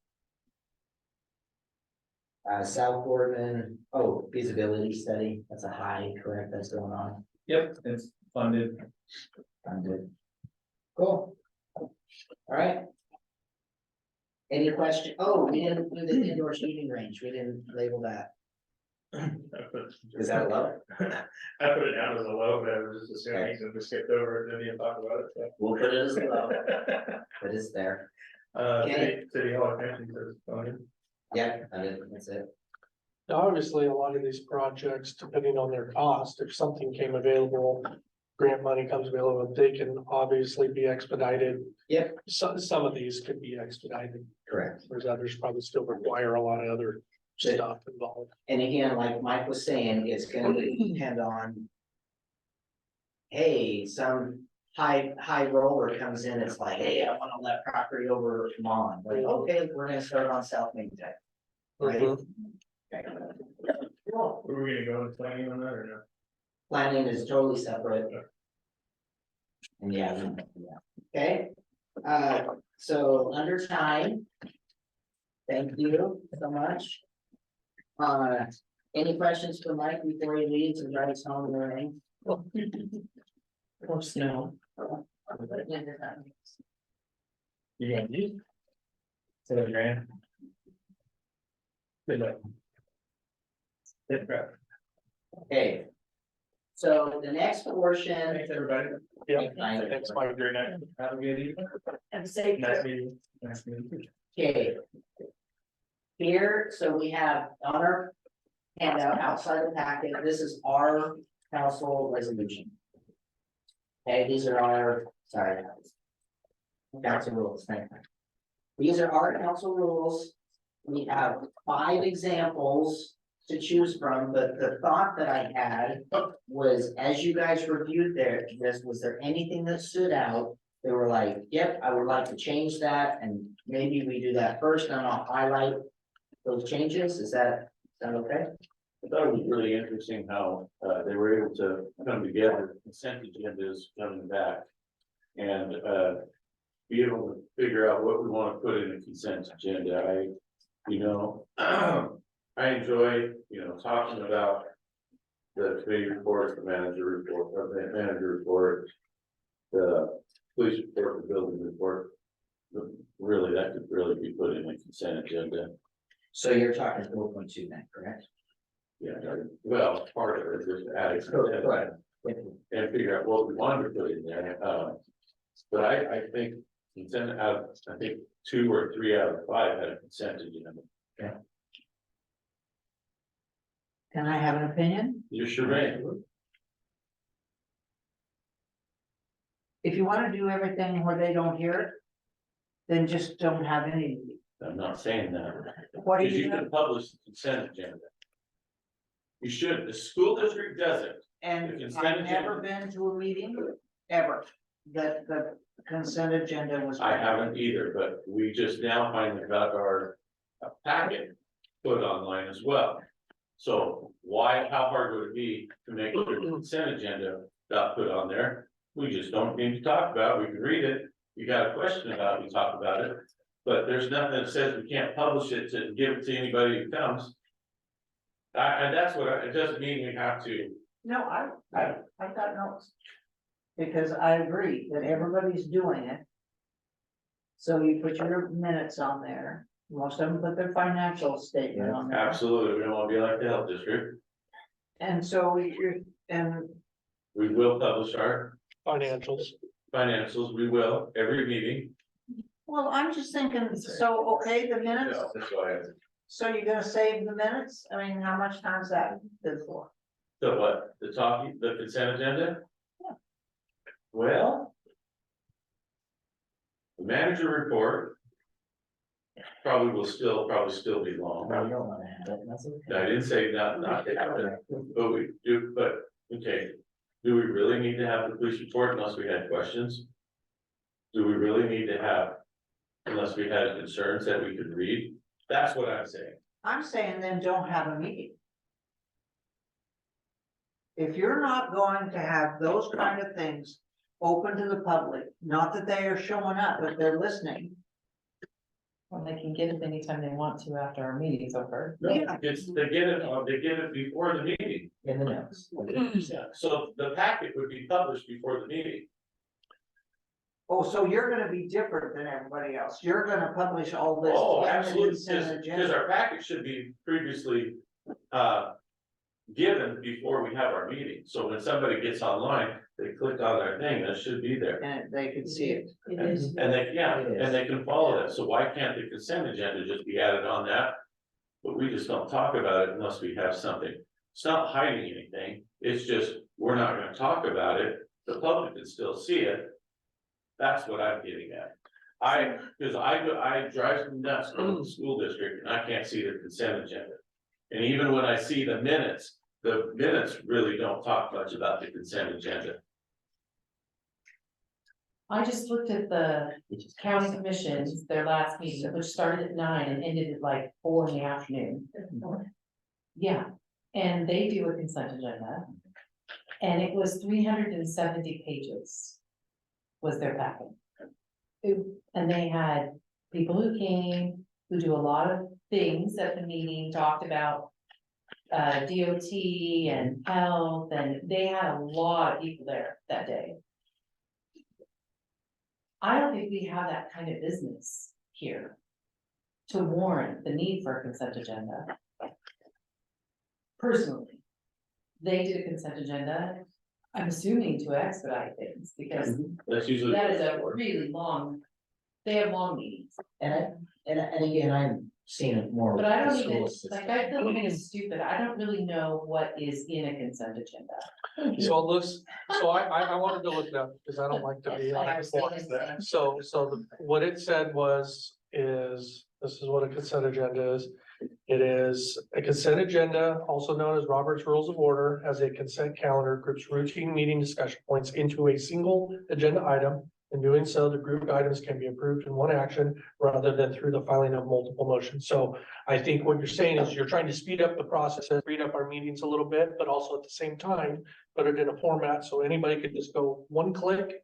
South Boardman, feasibility study, that's a high, correct, that's going on, Yep, it's funded. funded. Cool. All right. Any question? Oh, we didn't do the indoor shooting range, we didn't label that. Is that low? I put it down as a low, but I was just assuming, so we skipped over it, didn't even talk about it, so. We'll put it as a low, but it's there. City Hall, I think, is funded. Yeah, that's it. Now, obviously, a lot of these projects, depending on their cost, if something came available, grant money comes available, they can obviously be expedited. Yep. Some of these could be expedited, Correct. whereas others probably still require a lot of other stuff involved. And again, like Mike was saying, it's gonna depend on. Hey, some high roller comes in, it's like, hey, I wanna let property over from on, like, okay, we're gonna start on South Main Deck. Right? Mhm. Okay. Were we gonna go into planning on that or not? Planning is totally separate. And yeah, okay, so under time. Thank you so much. Any questions for Mike before he leaves and drives home or anything? Or snow. You gonna do? $7,000. Good luck. Good crap. Okay. So the next portion. Thanks, everybody. Yeah, Fine. thanks, Mike. Very nice. Have a good evening. And say. Nice meeting. Nice meeting. Okay. Here, so we have on our handout outside the packet, this is our council resolution. Okay, these are our, sorry. Council rules, thank you. These are our council rules. We have 5 examples to choose from, but the thought that I had was, as you guys reviewed this, was there anything that stood out? They were like, yep, I would like to change that, and maybe we do that first, and I'll highlight those changes. Is that okay? I thought it was really interesting how, they were able to come together, consent agendas coming back. And, be able to figure out what we want to put in a consent agenda. I enjoy, talking about the committee report, the manager report, the police report, the building report. Really, that could really be put in a consent agenda. So you're talking 4.2 then, correct? Yeah, well, part of it is just adding consent Right. and figure out what we want to put in there. But I think consent I think 2 or 3 out of 5 had a consent agenda. Can I have an opinion? You sure may. If you wanna do everything where they don't hear it, then just don't have any. I'm not saying that. What do Because you you, can publish the consent agenda. You should, the school district does it. and the consent I've never agenda- been to a meeting, ever, that the consent agenda was. I haven't either, but we just now finally got our packet put online as well. So how hard would it be to make sure the consent agenda got put on there? We just don't need to talk about it. We can read it. You got a question about it, we talk about it. But there's nothing that says we can't publish it to give it to anybody who comes. And that's it doesn't mean we have to. No, I got notes. Because I agree that everybody's doing it. So you put your minutes on there, most of them put their financial statement on there. Absolutely, we don't want to be like the health district. And so and We will publish our Financials. financials, we will, every meeting. well, I'm just thinking, so, okay, the minutes, That's why. so you're gonna save the minutes? I mean, how much time's that good for? So what, the consent agenda? Yeah. Well. The manager report. Probably still be long. No, you don't wanna have it, that's okay. I didn't say not, but we do, but, okay. Do we really need to have the police report unless we had questions? Do we really need to have, unless we had concerns that we could read? That's what I'm saying. I'm saying then don't have a meeting. If you're not going to have those kind of things open to the public, not that they are showing up, but they're listening. Well, they can get it anytime they want to after our meeting's over. No, Yeah. they get it before the meeting. In the notes. Yeah, so the packet would be published before the meeting. Oh, so you're gonna be different than everybody else. You're gonna publish all this. Oh, in the absolutely, consent because agenda. our packet should be previously, given before we have our meeting. So when somebody gets online, they click on their thing, that should be there. And they can see it. It is. And they, yeah, It is. and they can follow that, so why can't the consent agenda just be added on that? But we just don't talk about it unless we have something, it's not hiding anything, it's just, we're not gonna talk about it, the public can still see it. That's what I'm getting at. Cause I drive me nuts going to the school district and I can't see the consent agenda. And even when I see the minutes really don't talk much about the consent agenda. I just looked at the county commissions, their last meeting, which started at 9 and ended at like 4 in the afternoon. Yeah, And they do a consent agenda. And it was 370 pages. Was their packet. And they had people who came, who do a lot of things at the meeting, talked about. DOT and health, and they had a lot of people there that day. I don't think we have that kind of business here. To warrant the need for a consent agenda. Personally. They did a consent agenda, I'm assuming to expedite things, because That's usually. that is a really long. They have long meetings, And again, I'm seeing it more. but I with don't the school even, system. like, I feel like it's stupid, I don't really know what is in a consent agenda. So it looks, so I wanted to look it up because I don't like to be on the board. So what it said was, this is what a consent agenda is. It is a consent agenda, also known as Robert's Rules of Order, as a consent calendar groups routine meeting discussion points into a single agenda item. In doing so, the grouped items can be approved in one action rather than through the filing of multiple motions. So I think what you're saying is you're trying to speed up the process and speed up our meetings a little bit, but also at the same time, put it in a format so anybody could just go one click,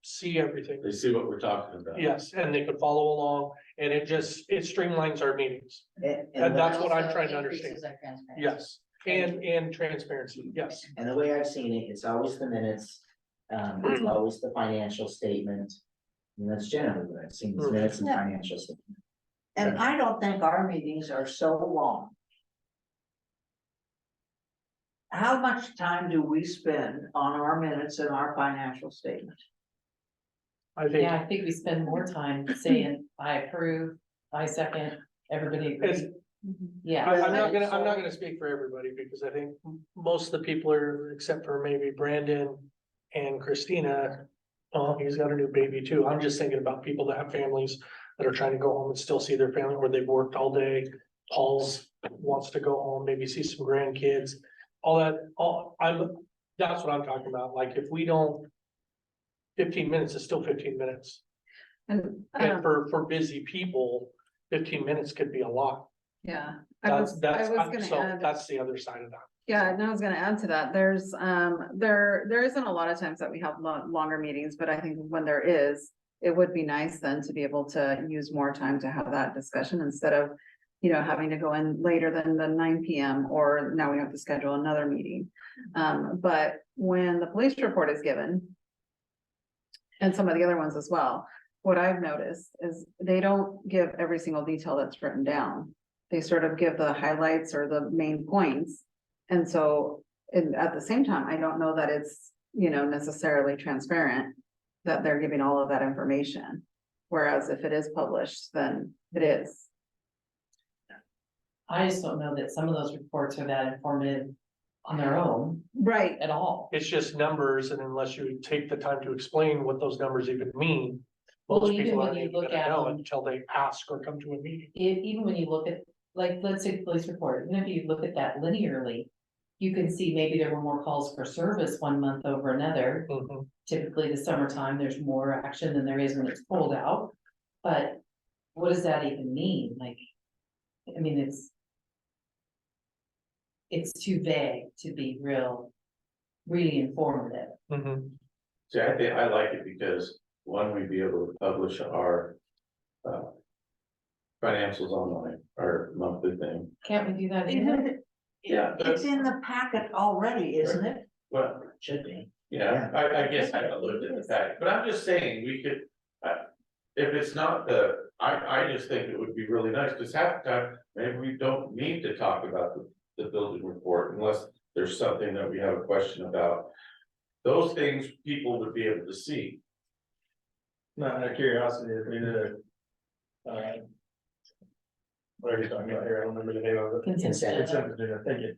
see everything. They see what we're talking about. Yes, and they could follow along, and it streamlines our meetings. And And that's what I'm Also trying to increases understand. our transparency. Yes, and transparency, yes. And the way I've seen it, it's always the minutes, it's always the financial statement. And that's generally what I've seen, is minutes and Yeah. financial statement. And I don't think our meetings are so long. How much time do we spend on our minutes and our financial statement? I think Yeah, I think we spend more time saying, I approve, I second, everybody agrees. Yeah. I'm not gonna speak for everybody, because I think most of the people are, except for maybe Brandon and Christina. Oh, he's got a new baby too. I'm just thinking about people that have families that are trying to go home and still see their family, or they've worked all day. Paul's wants to go home, maybe see some grandkids, all that, that's what I'm talking about. Like, if we don't. 15 minutes is still 15 minutes. And, And for busy people, 15 minutes could be a lot. yeah, That's, gonna add. that's the other side of that. Yeah, and I was gonna add to that, there's, there isn't a lot of times that we have longer meetings, but I think when there is. It would be nice then to be able to use more time to have that discussion instead of, having to go in later than the 9 PM, or now we have to schedule another meeting. But when the police report is given. And some of the other ones as well, what I've noticed is they don't give every single detail that's written down. They sort of give the highlights or the main points. And so, and at the same time, I don't know that it's, necessarily transparent that they're giving all of that information. Whereas if it is published, then it is. I just don't know that some of those reports are that informative on their own Right. at all. It's just numbers, and unless you take the time to explain what those numbers even mean. Well, Most even people when aren't you even look gonna at know them- until they ask or come to a meeting. Even when you look at, like, let's say the police report, even if you look at that linearly. You can see maybe there were more calls for service one month over another. Mhm. Typically, the summertime, there's more action than there is when it's cold out. But what does that even mean? Like, I mean, it's too vague to be really informative. Mhm. See, I think I like it because, one, we'd be able to publish our. Financials online, our monthly thing. Can't we do that? Isn't it? Yeah. It's in the packet already, isn't it? Well, Should be. yeah, I guess I looked at the fact, but I'm just saying, we could. If it's not I just think it would be really nice, because half the time, maybe we don't need to talk about the building report unless there's something that we have a question about. Those things people would be able to see. Not out of curiosity, if we did what are you talking about here? I don't remember the name of it. Consent. Consent agenda, thank you.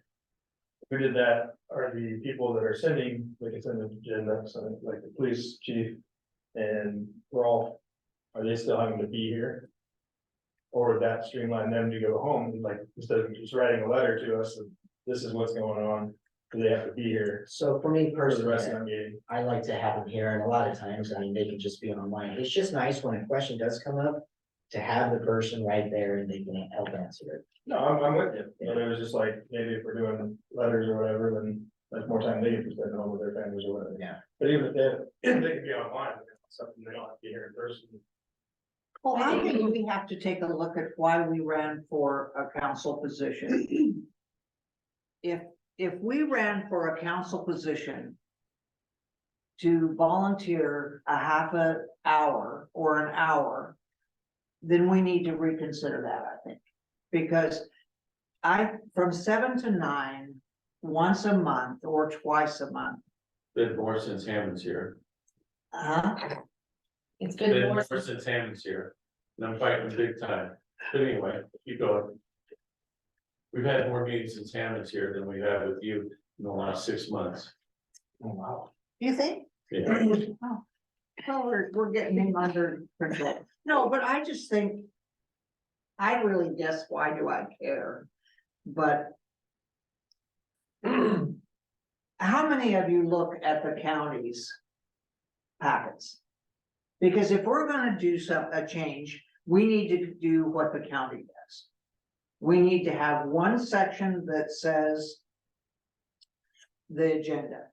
If we did that, are the people that are sending the consent agenda, so like the police chief and Rolf, are they still having to be here? Or would that streamline them to go home, and like, instead of just writing a letter to us, of this is what's going on, do they have to be here So for me for the rest of personally, the meeting? I like to have them here, and a lot of times, I mean, they can just be online. It's just nice when a question does come up. to have the person right there and they can help answer it. No, I'm with you, but it was just like, maybe if we're doing letters or whatever, then that's more time they get to spend home with their families or whatever. Yeah. But even if they could be online, it's something they don't have to be here in person. Well, I think we have to take a look at why we ran for a council position. If we ran for a council position to volunteer a half an hour or an hour, then we need to reconsider that, I think. Because from 7 to 9, once a month or twice a month. Been more since Hammond's here. It's Been been more more, since Hammond's here. And I'm fighting big time. But anyway, keep going. We've had more meetings since Hammond's here than we've had with you in the last 6 months. Oh, wow. You think? Yeah. Well, we're getting him under control. No, but I just think. I really guess, why do I care? But. How many of you look at the county's packets? Because if we're gonna do a change, we need to do what the county does. We need to have one section that says. The agenda.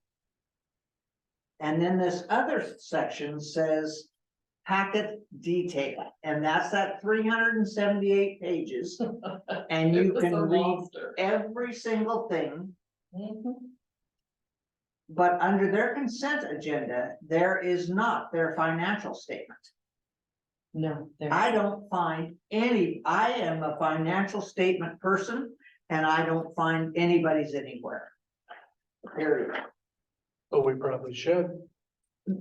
And then this other section says packet detail, and that's that 378 pages. And you It's can a read monster. every single thing, Mhm. but under their consent agenda, there is not their financial statement. No, there. I don't find I am a financial statement person, and I don't find anybody's anywhere. Period. But we probably should,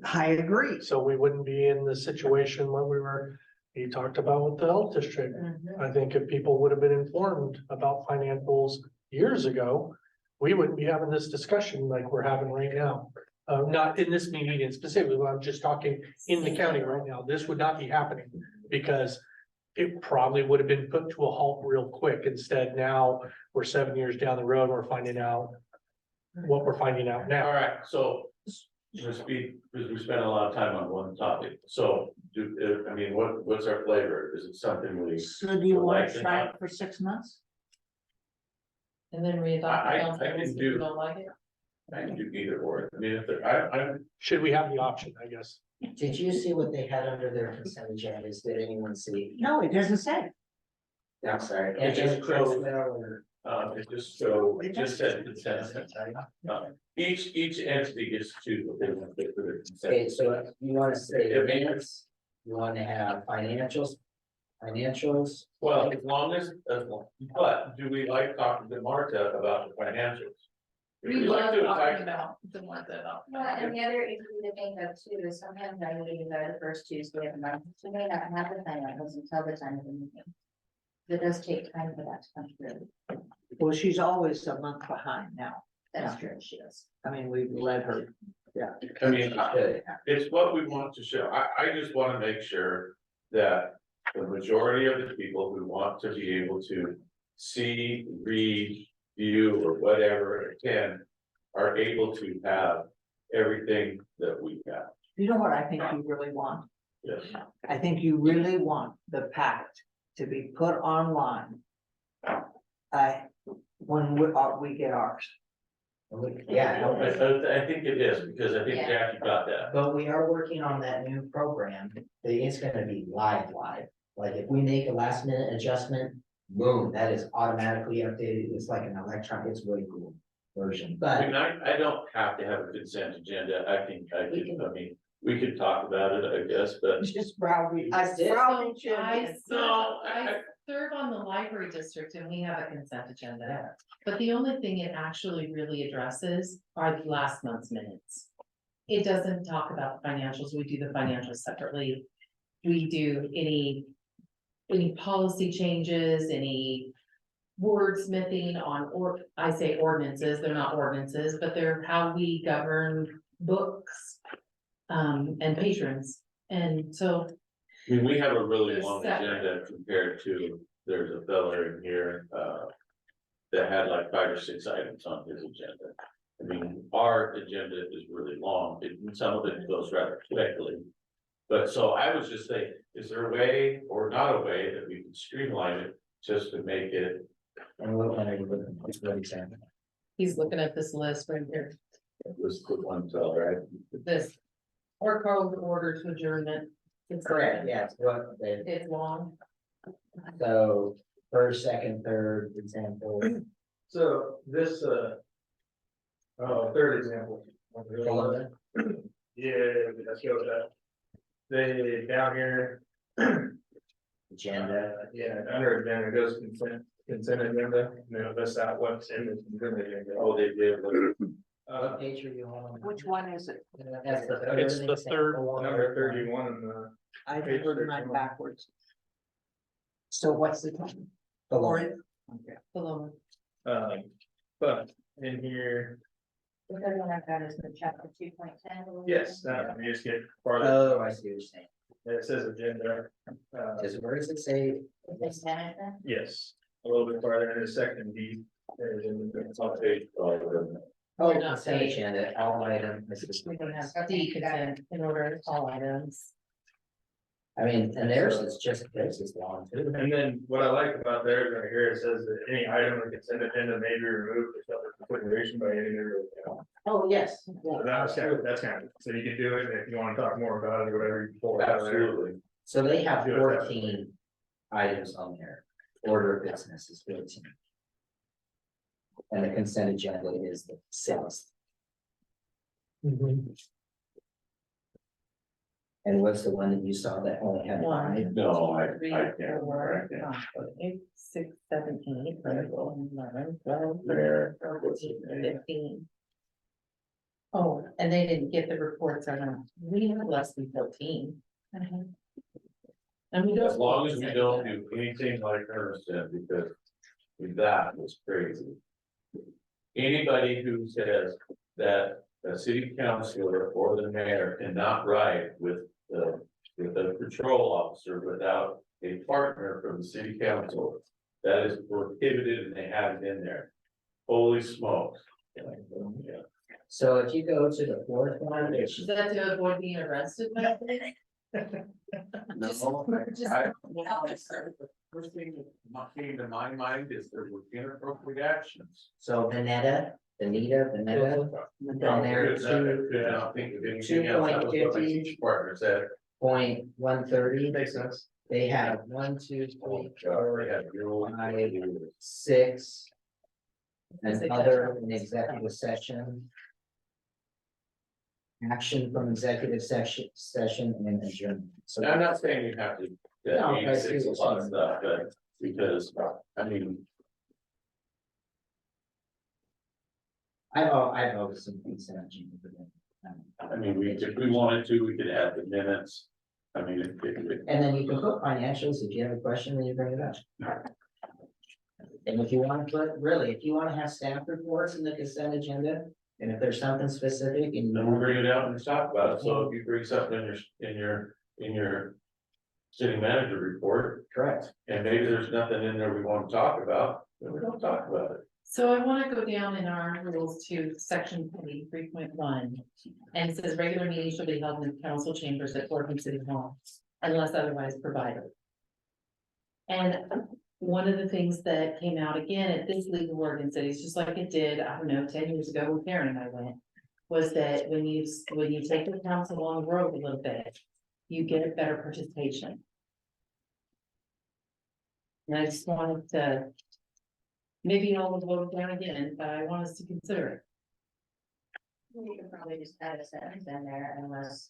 I agree. so we wouldn't be in the situation when you talked about with the health district. I think if people would have been informed about financials years ago, we wouldn't be having this discussion like we're having right now. Not in this meeting specifically, but I'm just talking in the county right now. This would not be happening because it probably would have been put to a halt real quick. Instead, now we're 7 years down the road, we're finding out what we're finding out now. All right, so because we spent a lot of time on one topic, so what's our flavor? Is it something we? So do you would want like to to try have? it for 6 months? And then readopt. I the can if do- you don't like it. I can do either or. I mean, if I'm Should we have the option, I guess? Did you see what they had under their consent agendas? Did anyone see? No, it doesn't say. I'm sorry. It just And shows- Crystal or- it just said consent. Each entity gets to choose what they want to put for their consent. Okay, so you wanna say minutes, you wanna have financials. Well, as long, but do we like talking to Marta about the financials? If We like love to, it's talking like- about the ones that. Well, and the other issue to think of too is sometimes I meetings are the first Tuesday of the month, so may not have the financials until the time of the meeting. It does take time for that to come through. Well, she's always a month behind now. That's true, she is. I mean, we've let her, I mean, it's what we want to show. I just wanna make sure that the majority of the people who want to be able to see, read, view, or whatever can, are able to have everything that we have. you know what I think you really want? Yes. I think you really want the packet to be put online. When we get ours. Yeah, I think it is, because I think Yeah. Jackie got that. but we are working on that new program. It's gonna be live. Like if we make a last minute adjustment, boom, that is automatically updated. It's like an electronic, it's really cool version, I but. mean, I don't have to have a consent agenda. I mean, we could talk about it, I guess, but. Just browbeat. did. Browbeat So I you. No, I serve on the library district and we have a consent agenda. But the only thing it actually really addresses are the last month's minutes. It doesn't talk about the financials. We do the financials separately. We do any policy changes, any wordsmithing on, or I say ordinances, they're not ordinances, but they're how we govern books and patrons. And so I mean, we have a really They're long separate. agenda compared to, there's a fella in here, that had like 5 or 6 items on his agenda. I mean, our agenda is really long, some of it goes rather quickly. But so I was just saying, is there a way or not a way that we can streamline it just to make it? And what are you looking at? What example? He's looking at this list right here, Was the one tell, right? this. Or call the order to adjournment. It's Yes, what, they, It's long. so, first, second, third example. So this, third example. Below Yeah, let's go with that. They, down here, agenda, yeah, under agenda goes consent agenda, that's not what's in the consent agenda. Oh, they did. what page are you on? Which one is it? That's the third. It's the third example. one. Number 31 in the. I Page heard mine 31. backwards. So what's the time? Below. Below. But in here, The third one I've got is the chapter 2.10. yes, that, you just get farther, Oh, I see what you're saying. it says agenda. Does, where does it say? Business management. Yes, a little bit farther in the second D. It's on page 12. Oh, We're not consent saying- agenda, all items. We don't have D consent in order, all items. I mean, and theirs is just, theirs is long too. And then what I like about theirs right here, it says that any item on the consent agenda may be removed for consideration by any member of the council. Oh, yes. So that's kind of, so you can do it, and if you wanna talk more about it or whatever, you can pull it out of there. Absolutely. So they have Do it that way. 14 items on there. Order of business is 14. And the consent agenda is the 6th. And what's the one that you saw that only had One. 5? No, I Three, can't. four, I can't. 5, 8, 6, 7, 8, 9, 11, 12, There. 13, 15. Oh, and they didn't get the reports on them. We have less than 14. And we don't. As long as we don't do anything like Ernest said, because that was crazy. Anybody who says that a city councilor or the mayor cannot ride with a patrol officer without a partner from the city council, that is prohibited and they have it in there. Holy smokes. Yeah. So if you go to the 4th one, which Is that to avoid being arrested? Michael? No, Just- I, first thing that came to my mind is there were inappropriate actions. so Veneta, Veneta, down there, Could not think of anything else. That was what my 2.50. teaching partner said. 2.130, Makes sense. they have 1, 2, 3, Oh, God, 4, they had real- 5, 6. And other in executive session. Action from executive session and adjournment. So I'm not saying you have to, No, that I see 86 a what lot you're of stuff, but because, I mean, I've always seen things that I mean, if we wanted to, we could add the minutes. I mean, and then you can put financials, if you have a question, then you bring it up. And if you want to put, really, if you want to have staff reports in the consent agenda, and if there's something specific and. then we'll bring it out and talk about it. So if you bring something in your city manager report, Correct. and maybe there's nothing in there we want to talk about, then we don't talk about it. So I wanna go down in our rules to section 3.1. And it says regular meetings shall be held in council chambers at Boardman City Hall unless otherwise provided. And one of the things that came out again at this legal word in cities, just like it did, I don't know, 10 years ago when Karen and I went, was that when you take the council along the road a little bit, you get a better participation. And I just wanted to, maybe y'all will vote it down again, but I want us to consider it. You could probably just add a sentence in there unless,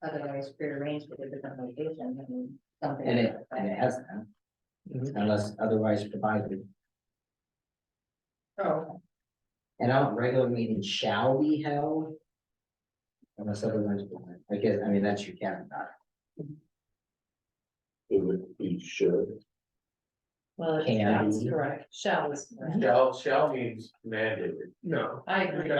otherwise prearranged with a different location, I mean, something. And like that. it has that. Unless otherwise provided. Oh, And our regular meeting shall be held. Unless otherwise provided. I guess, I mean, that's your caveat. It would be should. Well, Can that's be. correct, shall is correct. Shall means mandated. No. I agree.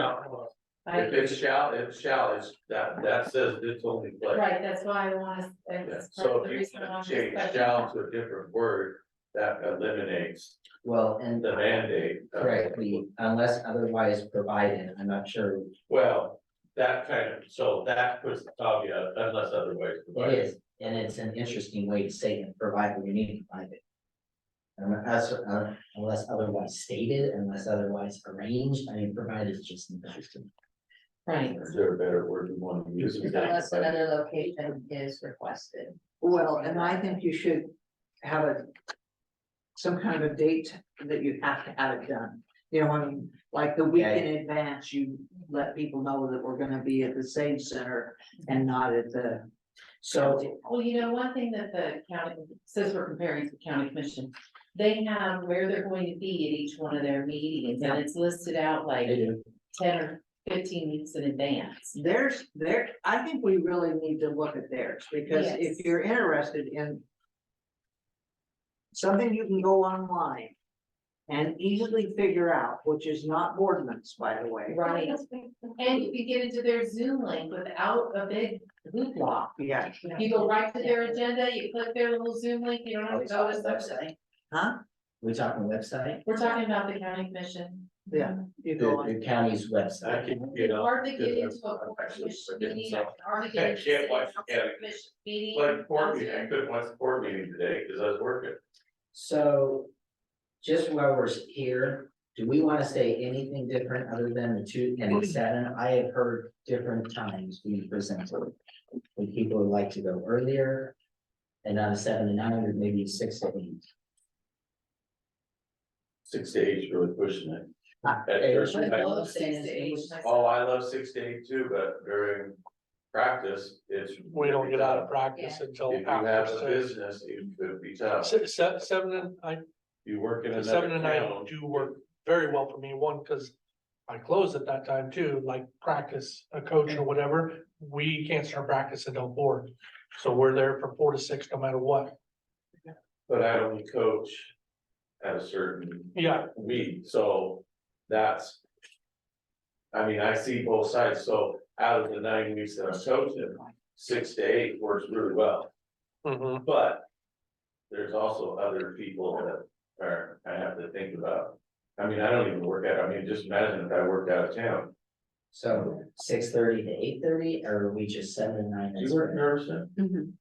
I If agree. it's shall, that says it's only play. Right, that's why I want to. Yeah, so if you change shall to a different word, that eliminates Well, and the mandate. correctly, unless otherwise provided, I'm not sure. Well, that kind of, so that puts the caveat unless otherwise. It provided. is, and it's an interesting way to say it, provide what you need to provide it. Unless otherwise stated, unless otherwise arranged, I mean, provided is just interesting. Right. Is there a better word you want to use? Unless another location is requested. Well, and I think you should have some kind of a date that you have to have it done. You know, I mean, like the week in advance, you let people know that we're gonna be at the Sage Center and not at the. So, Well, you know, one thing that the county, since we're comparing to the county commission, they have where they're going to be at each one of their meetings, and it's listed out like they do, 10 or 15 weeks in advance. I think we really need to look at theirs, because Yes. if you're interested in something you can go online and easily figure out, which is not Boardman's, by the way. Right. And you can get into their Zoom link without a big hoopla. Yeah, You go right to their agenda, you click their little Zoom link, you don't are have we to go to talking the website? huh? We talking website, We're talking about the county commission. Yeah. You go on. the county's I website, can, You you know. hardly get because into a board actually commission forgetting meeting, I something. can hardly I get into. can't city watch the council county. commission meeting. Like board meeting, I couldn't watch the board meeting today because I was working. so. Just while we're here, do we wanna say anything different other than the 2 and the 7? I have heard different times being presented. When people would like to go earlier. And not a 7 to 9, or maybe a 6 to 8. 6 to 8 is really pushing it. At Hey, first, I I- love 6 to 8 myself. Oh, I love 6 to 8 too, but during practice, it's. We don't get out of practice until If you have after a 6. business, it could be tough. 7 and You work in another 7 and 9 town. do work very well for me. One, because I close at that time too, like practice, a coach or whatever. We can't start practice until 4. So we're there from 4 to 6, no matter what. But I only coach at a certain Yeah, week, so that's. I mean, I see both sides, so out of the 9 weeks that I'm coaching, 6 to 8 works really well, mhm. but. There's also other people that I have to think about. I mean, I don't even work out, I mean, just imagine if I worked out of town. So 6:30 to 8:30, or are we just 7 and 9? Do you work in Harrison? Mhm.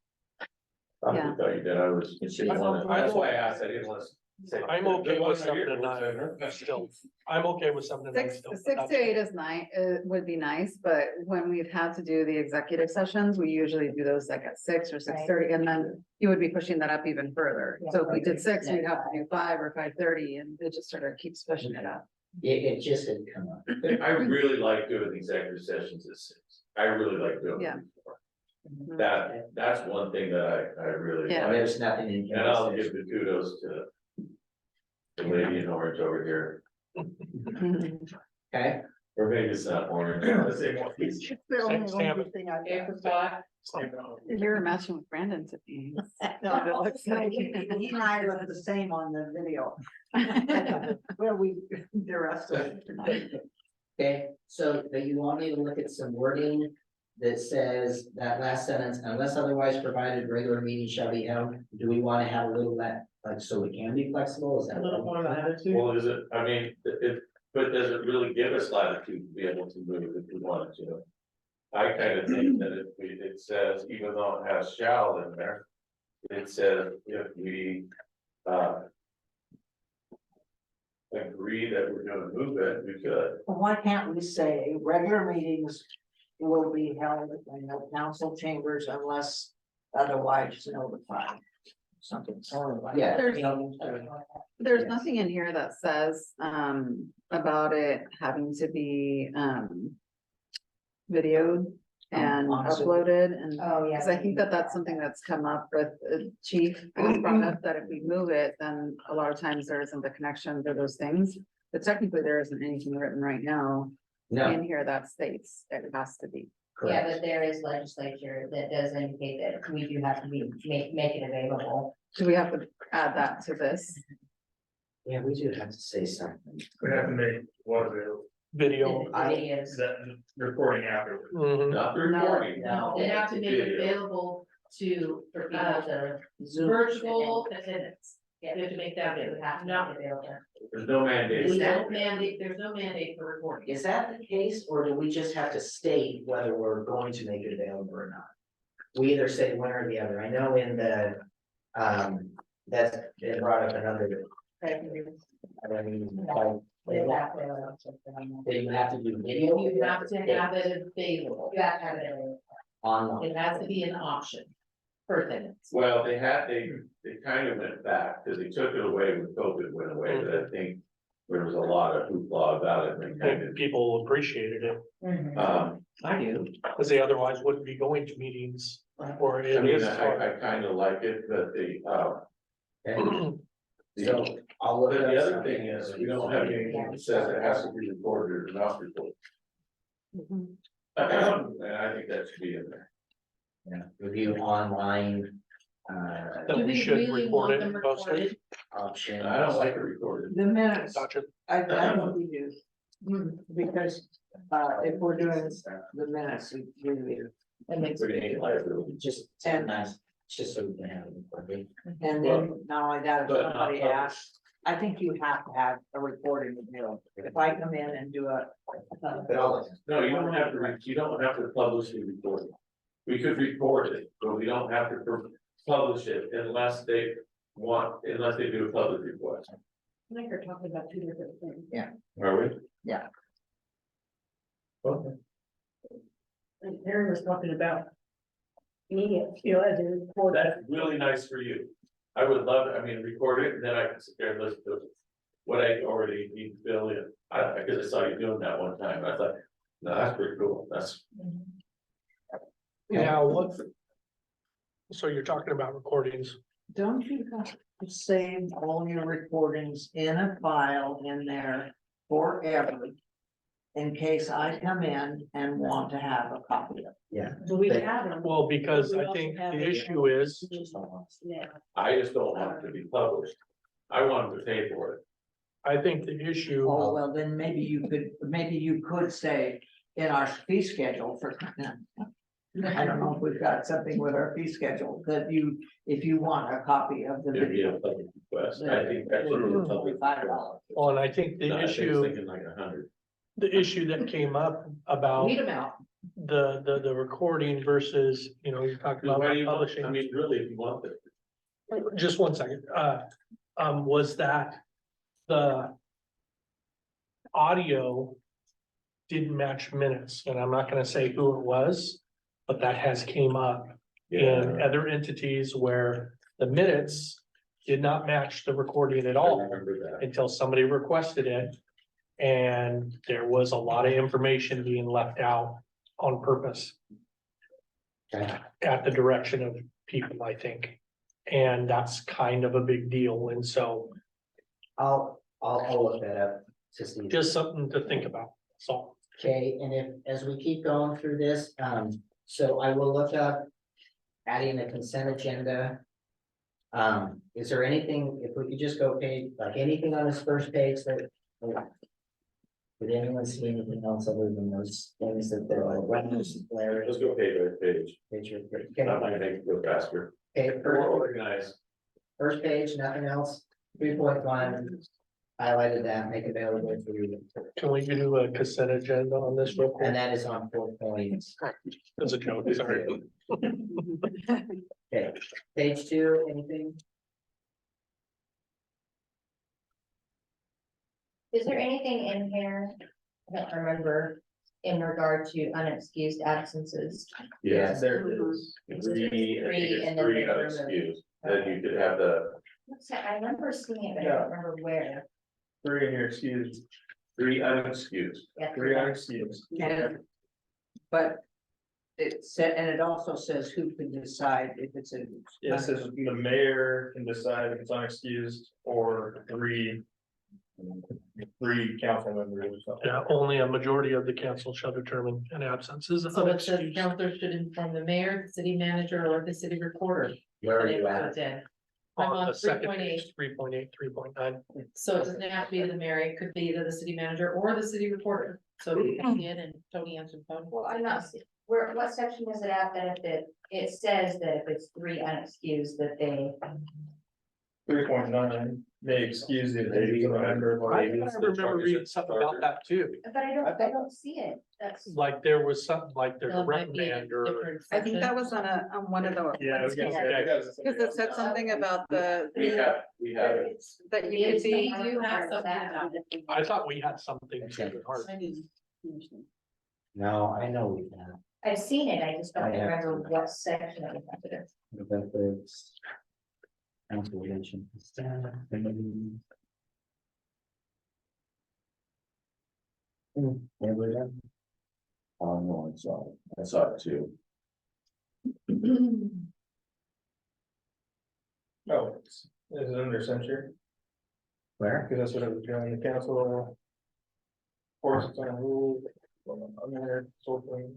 I Yeah. thought you did, I was. That's why I asked, I didn't want to say. I'm okay with 7 to 9 still. I'm okay with 7 to 9 Six, still. but 6 that's- to 8 is nice, would be nice, but when we've had to do the executive sessions, we usually do those like at 6 or 6:30, and then you would be pushing that up even further. So if we did 6, we'd have to do 5 or 5:30, and it just sort of keeps pushing it up. It just didn't come up. I really like doing executive sessions at 6, I really like doing Yeah. it before. That's one thing that I really Yeah. like, There's nothing in here. and that I'll says- give the kudos to. The lady in orange over here, Okay, or maybe it's not orange, let's say more. Stamp it. thing I Paper spot. You're matching with Brandon today. No, It looks like- he and I look the same on the video. Where we, the rest of it. okay, so, but you want me to look at some wording that says that last sentence, unless otherwise provided, regular meeting shall be held. Do we wanna have a little that, like, so we can be flexible, is that? A little more latitude. Well, is it, I mean, but does it really give us latitude to be able to move if we wanted to? I kind of think that it says, even though it has shall in there, it says if we, agree that we're gonna move it, we could. Well, why can't we say regular meetings will be held in the council chambers unless otherwise notified? Something sort of like. Yeah. There's- you know, There's Yes. nothing in here that says, about it having to be, videoed and Honestly. uploaded, and Oh, yeah. because I think that that's something that's come up with chief, has brought up that if we move it, then a lot of times there isn't the connection to those things. But technically, there isn't anything written right now No, in here that states it has to be. Yeah, correct. but there is legislature that does indicate that we do have to make it available. Do we have to add that to this? Yeah, we do have to say something. We have to make what of it, Video. The videos. that recording after. Mhm. Not the recording. No, they have to make it Video. available to, For people to Zoom. virtual attendance. You have to make that, It would have to be no, available. There's no mandate. there's no mandate for recording. Is that the case, or do we just have to state whether we're going to make it available or not? We either say one or the other. I know in the, that's, it brought up another. I mean, like, They have to- that you have to do video. You have to have it available. You have to have it available. Online. It has to be an option for tenants. Well, they kind of went back, because they took it away when COVID went away, but I think there was a lot of hoopla about it, and they kind And people appreciated it, Mhm. of, I do. because they otherwise wouldn't be going to meetings. Or I it mean, is. I kind of like it, but So I'll look. but up the other something. thing is, we don't have anything that says it has to be recorded or not recorded. And I think that should be in there. Yeah, review online, That Do we we should really report want it them and post it. recorded? option. I don't like it recorded. The minutes, Gotcha. I think we do. Because, if we're doing the minutes, we do. That makes We're gonna hate liability. Just, And- nice, just so we can have it. Okay? And then not only that, if But not somebody published. asks, I think you have to have a recording of you. If I come in and do a. But I'll, No, you don't have to, you don't have to publicly record it. We could record it, but we don't have to publish it unless they unless they do a public request. I think you're talking about two different things. Are we? Yeah. Okay. Harry was talking about. Me, you know, as a reporter. That's really nice for you. I would love, record it, and then I can sit there and listen to what I already need to fill in. Because I saw you doing that one time, and I thought, no, that's pretty cool, that's. Now, what? So you're talking about recordings. Don't you have to save all your recordings in a file in there forever? In case I come in and want to have a copy of it. Do we have them? Well, because We I also think have the it. issue is, Yeah. I just don't want it to be published. I want them to pay for it. I think the issue, Oh, well, then maybe you could say in our fee schedule for. I don't know if we've got something with our fee schedule that if you want a copy of the It'd be video. a public request. I think that should be a public. $5. well, and I think the No, I think it's issue, thinking like 100. the issue that came up about Read them out. the recording versus, you're talking about Why do you want, publishing. really, if you want it. Just one second, was that the audio didn't match minutes, and I'm not gonna say who it was, but that has came up in other entities where the minutes did not match the recording at I all remember that. until somebody requested it. And there was a lot of information being left out on purpose. At the direction of people, I think. And that's kind of a big deal, and so I'll look that up to see. just something to think about, so. Okay, and if, as we keep going through this, so I will look up adding a consent agenda. Is there anything, if we could just go page, like anything on this first page that? Did anyone see anything else other than those things that they're like, Larry? Let's go page by page. Okay, I'm gonna make it go faster. okay, More organized. first page, nothing else, 3.1. Highlighted that, make available for you, Can we do a consent agenda on this real and quick? that is on 4 points. As a joke, sorry. Okay, page 2, anything? Is there anything in here, I don't remember, in regard to unexcused absences? Yes, There it is. three, I think it's and then three they remove. unexcused, then you could have the I remember seeing it, but I don't remember where. 3 in your excuse, three unexcused. Yeah, 3 are excused. And, but it said, and it also says who can decide if it's a. Yeah, it says the mayor can decide if it's unexcused or three council members or something. Yeah, only a majority of the council shall determine an absence is So it says unexcused. councilor should inform the mayor, the city manager, or the city recorder. Where are They you put at? it in. I'm On on the second 3.8. page, 3.8, 3.9. So it doesn't have to be the mayor, it could be either the city manager or the city recorder. So we come in and Tony answered the phone. Well, I'm not, where, what section is it at that if it says that if it's 3 unexcused, that they. 3.9 may excuse the additions of a member of our. I remember reading something about that too, But I don't see it, that's. like there was something like there's Well, a it might be a reprimand or. different I think that section. was on one of the. Yeah, I was gonna say. I think that was Because it said something about the, we have it. that you could be, do have something about I thought we had something to heart. No, I know we have. I've seen it, I just don't I have remember to. what section it was in. The benefits. Conservation. There we go. Oh, no, I saw it too. Oh, is it under censure? Where? Because that's what it was doing, the council. Of course, it's on a rule. On there, sort of thing.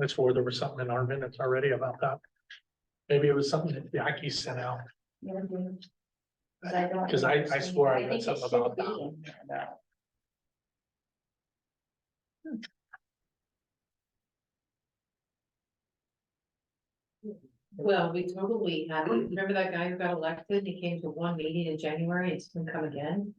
I swore there was something in our minutes already about that. Maybe it was something that Jackie sent out. Because I swore I read something about that. Well, we totally had, remember that guy who got elected, he came to one meeting in January and didn't come again?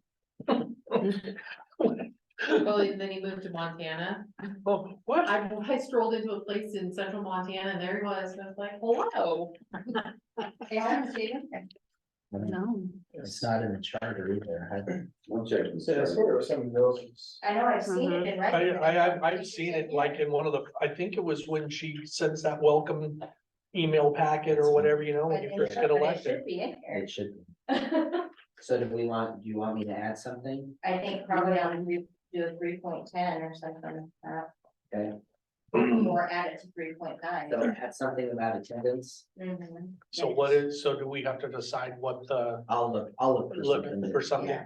Well, and then he moved to Montana. Oh, what? I strolled into a place in central Montana and there he was, and I was like, hello. no. It's not in the charter either. One check. So I swear it was something else. I know, I've seen it in. I've seen it like in one of the, I think it was when she sends that welcome email packet or whatever, you know, when you first get It elected. should be in It should be. So do you want me to add something? I think probably I'll do a 3.10 or something, Okay, or add it to 3.9. so add something about attendance. So what is, so do we have to decide what the, I'll look for look something. for something? Yeah.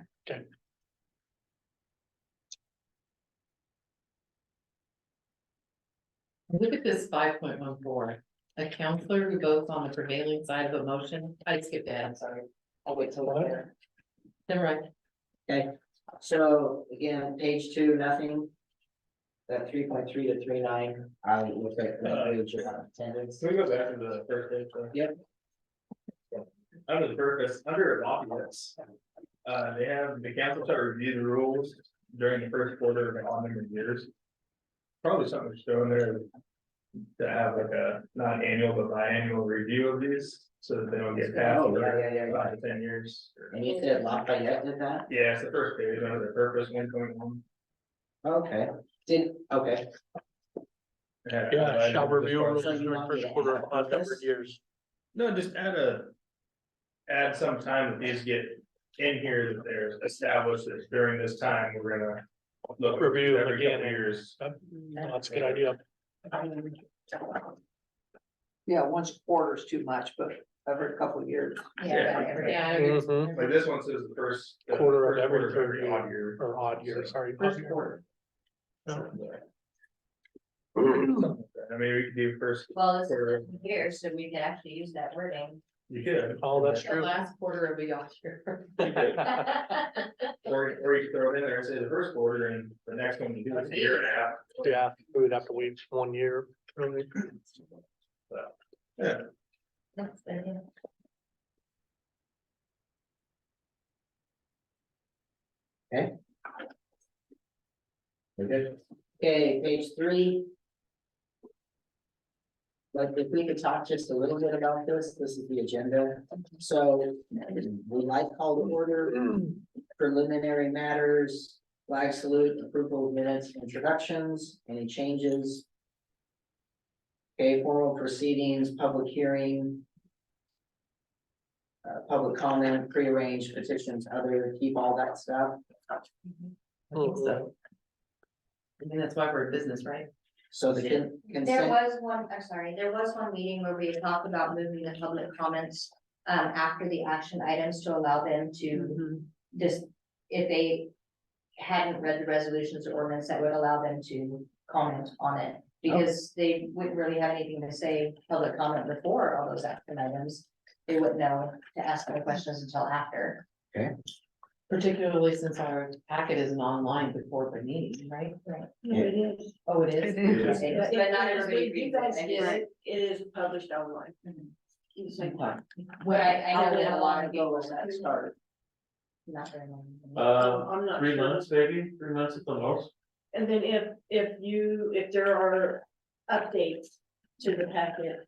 Look at this 5.14. A counselor who votes on the prevailing side of a motion. I skipped that, I'm sorry. I'll wait till later. Never mind. Okay, so again, page 2, nothing. That 3.3 to 3.9, I look at the page about attendance. Can we go back to the first page? Yep. Under the purpose, under documents, they have, the council shall review the rules during the first quarter of the audited years. Probably something to show in there to have like a, not annual, but biannual review of these, so that they don't get passed Oh, over yeah. 5 to 10 years. And you said Lafayette did that? Yeah, it's the first page, under the purpose, 1.1. Okay, okay, Yeah, shall review rules So you during want me first to quarter add of odd numbered this? years. No, just add some time that these get in here that they're established that during this time, we're gonna look. Review every again. couple years. That's a good idea. Yeah, once a quarter is too much, but every couple of years. Yeah. Mhm. Like this one says the first. Quarter of first every quarter third year. odd year. Or odd year, sorry. First quarter. I mean, we could do first, Well, it's here, so we can actually use that wording. you could. Oh, that's The true. last quarter of the year. Or you could throw it in there and say the first quarter and the next one you do is a year and a half. Yeah, we would have to wait 1 year. Really. Yeah, That's the, yeah. we're good. Okay, page 3. Like, if we could talk just a little bit about this is the agenda. So we like call to order, preliminary matters, flag salute, approval of minutes, introductions, any changes. Okay, formal proceedings, public hearing. Public comment, prearranged petitions, other, keep all that stuff. I think so. I think that's why we're in business, right? So the There consent, was one, I'm sorry, there was one meeting where we talked about moving the public comments after the action items to allow them to just, if they hadn't read the resolutions or ordinance, that would allow them to comment on it. Because they wouldn't really have anything to say, public comment before all those action items. They wouldn't know to ask them questions until after. Particularly since our packet isn't online before the meeting, right? No, it is. Oh, it is? It is. But not everybody You reads guys it. get it, it is published online. Okay. But I know that a lot of people people. that started. Not very long. I'm not 3 sure. months, maybe, 3 months at the most. And then if there are updates to the packet,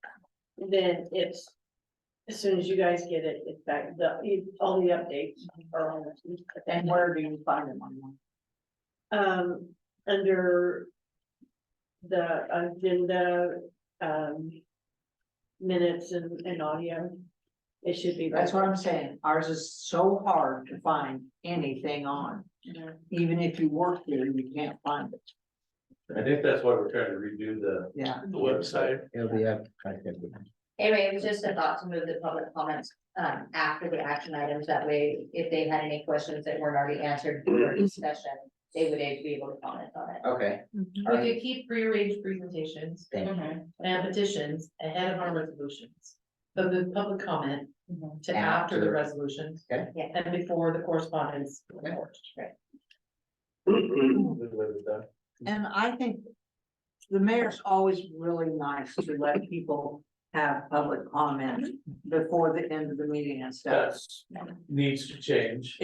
then it's, as soon as you guys get it, it's back, all the updates are on it. And where do you find them online? Under the agenda, minutes and audio, it should be. That's what I'm saying. Ours is so hard to find anything on. Even if you work there, you can't find it. I think that's why we're trying to redo Yeah. the website. It'll be up. Anyway, it was just a thought to move the public comments, after the action items, that way, if they had any questions that weren't already answered during discussion, they would be able to comment on it. Okay. We could keep prearranged presentations Thank you. and petitions ahead of our resolutions. But the public comment to after the resolutions. Okay. Yeah. And before the correspondence. report. And I think the mayor's always really nice to let people have public comment before the end of the meeting and stuff. That's, needs to change.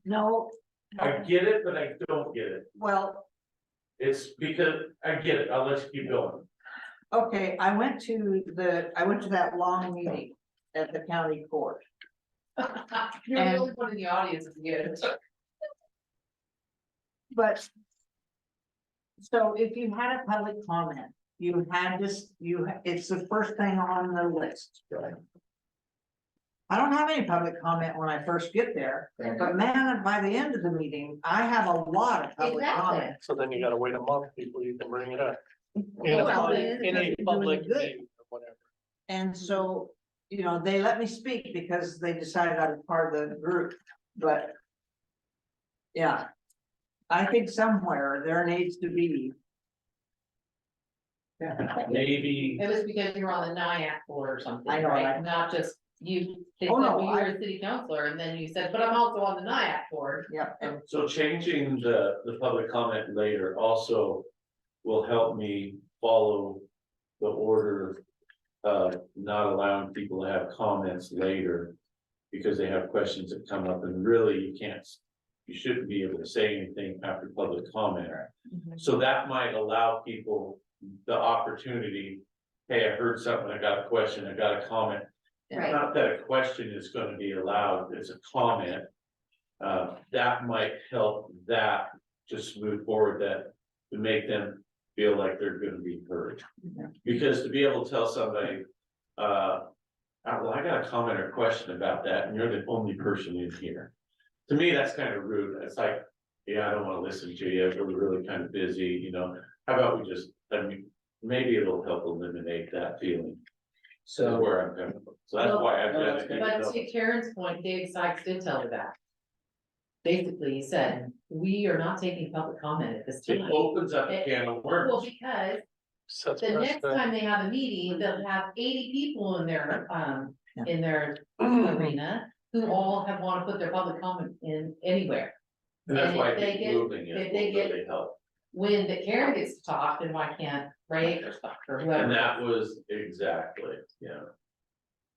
No, I get it, but I don't get it. well, It's because, I get it, I'll let you keep going. okay, I went to that long meeting at the county court. You're the only one in the audience is good. But. So if you had a public comment, you had this, it's the first thing on the list. Right. I don't have any public comment when I first get there, but man, by the end of the meeting, I have a lot of public Exactly. comment. So then you gotta wait a month before you can bring it up. In a Well, public, it is in a because you're public doing good. meeting or whatever. And so, they let me speak because they decided I was part of the group, but. Yeah. I think somewhere there needs to be. Maybe, It was because you were on the NIAC board or something, I know, right? right. Not just you, they said, Oh, no, well, you were a city councilor, and then you said, but I'm also on the NIAC board. Yeah, and so changing the public comment later also will help me follow the order of not allowing people to have comments later because they have questions that come up, and really you shouldn't be able to say anything after public comment. So that might allow people the opportunity, hey, I heard something, I got a question, I got a comment. Right. Not that a question is gonna be allowed, it's a comment. That might help that just move forward, that to make them feel like they're gonna be heard. Because to be able to tell somebody, well, I got a comment or question about that, and you're the only person in here. To me, that's kind of rude. It's like, yeah, I don't wanna listen to you, we're really kind of busy, how about we just, maybe it'll help eliminate that feeling. So where I'm coming from, so that's why I've done it. But to Karen's point, Dave Sykes did tell her that. Basically, he said, we are not taking public comment at this It time. opens up a can of Well, worms. because Sets the next precedent. time they have a meeting, they'll have 80 people in their arena who all wanna put their public comment in anywhere. And that's and why I if they think get- moving if it they will get- really help. When the Karen gets to talk, then why can't Ray or stuff or whoever? And that was exactly,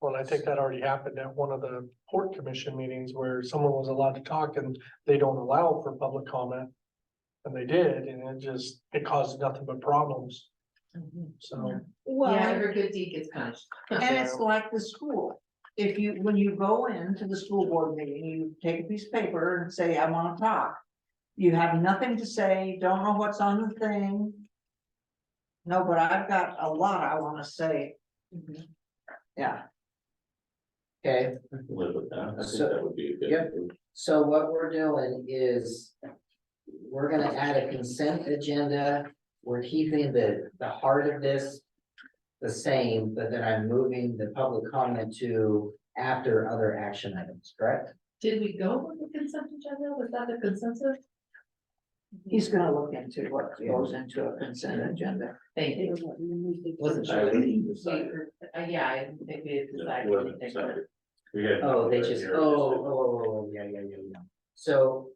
Well, I think that already happened at one of the port commission meetings where someone was allowed to talk and they don't allow for public comment. And they did, and it caused nothing but problems, so. well, Yeah, every good deed gets punished. and it's like the school. When you go into the school board meeting, you take a piece of paper and say, I wanna talk. You have nothing to say, don't know what's on the thing. No, but I've got a lot I wanna say. Yeah. Okay, I can live with that. I think So- that would be a good. yep. move. so what we're doing is. We're gonna add a consent agenda. We're keeping the heart of this. The same, but then I'm moving the public comment to after other action items, correct? Did we go with the consent agenda? Was that the consensus? He's gonna look into what goes into a consent agenda. Thank you. Wasn't I sure. wouldn't decide. Yeah, I didn't think we had No, decided wasn't anything. decided. We had. Oh, they right just, here. yeah. So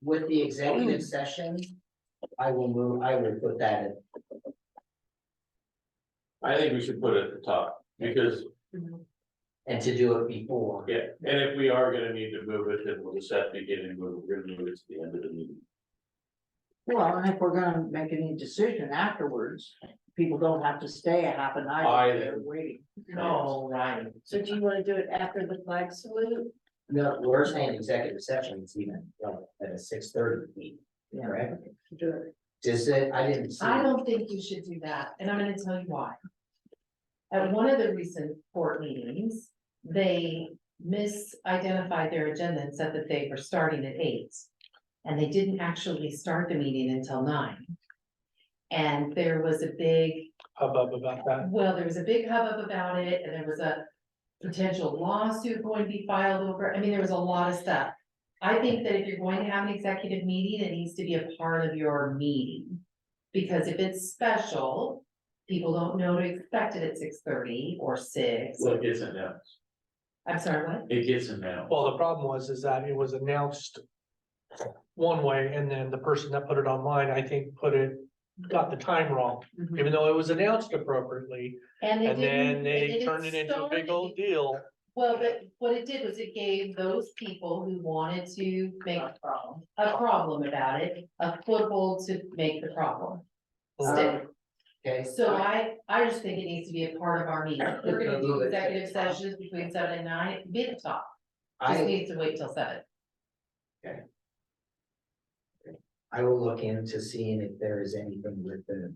with the executive session, I will put that in. I think we should put it at the top, because, And to do it before. yeah, and if we are gonna need to move it, then we'll just have to get in, we're gonna move it to the end of the meeting. Well, and if we're gonna make any decision afterwards, people don't have to stay a half a night Either. there waiting. Oh, right. So do you wanna do it after the flag salute? No, we're saying executive session is even at a 6:30 meeting, Yeah. correct? Do it. Does it, I didn't see. I don't think you should do that, and I'm gonna tell you why. At one of the recent court meetings, they misidentified their agenda and said that they were starting at 8. And they didn't actually start the meeting until 9. And there was a big, Hubbub about that. well, there was a big hubbub about it, and there was a potential lawsuit going to be filed over, I mean, there was a lot of stuff. I think that if you're going to have an executive meeting, it needs to be a part of your meeting. Because if it's special, people don't know to expect it at 6:30 or 6. Well, it gets announced, I'm sorry, what? it gets announced. Well, the problem was, is that it was announced one way, and then the person that put it online, I think, got the time wrong, even though it was announced appropriately, And and then it they didn't turned it into a big start old deal. Well, but what it did was it gave those people who wanted to make a problem about it, a foothold to make the problem. Stick. Okay. So I just think it needs to be a part of our meeting. If we're gonna do executive sessions between 7 and 9, it can be at the top. Just I, needs to wait till 7. I will look into seeing if there is anything with the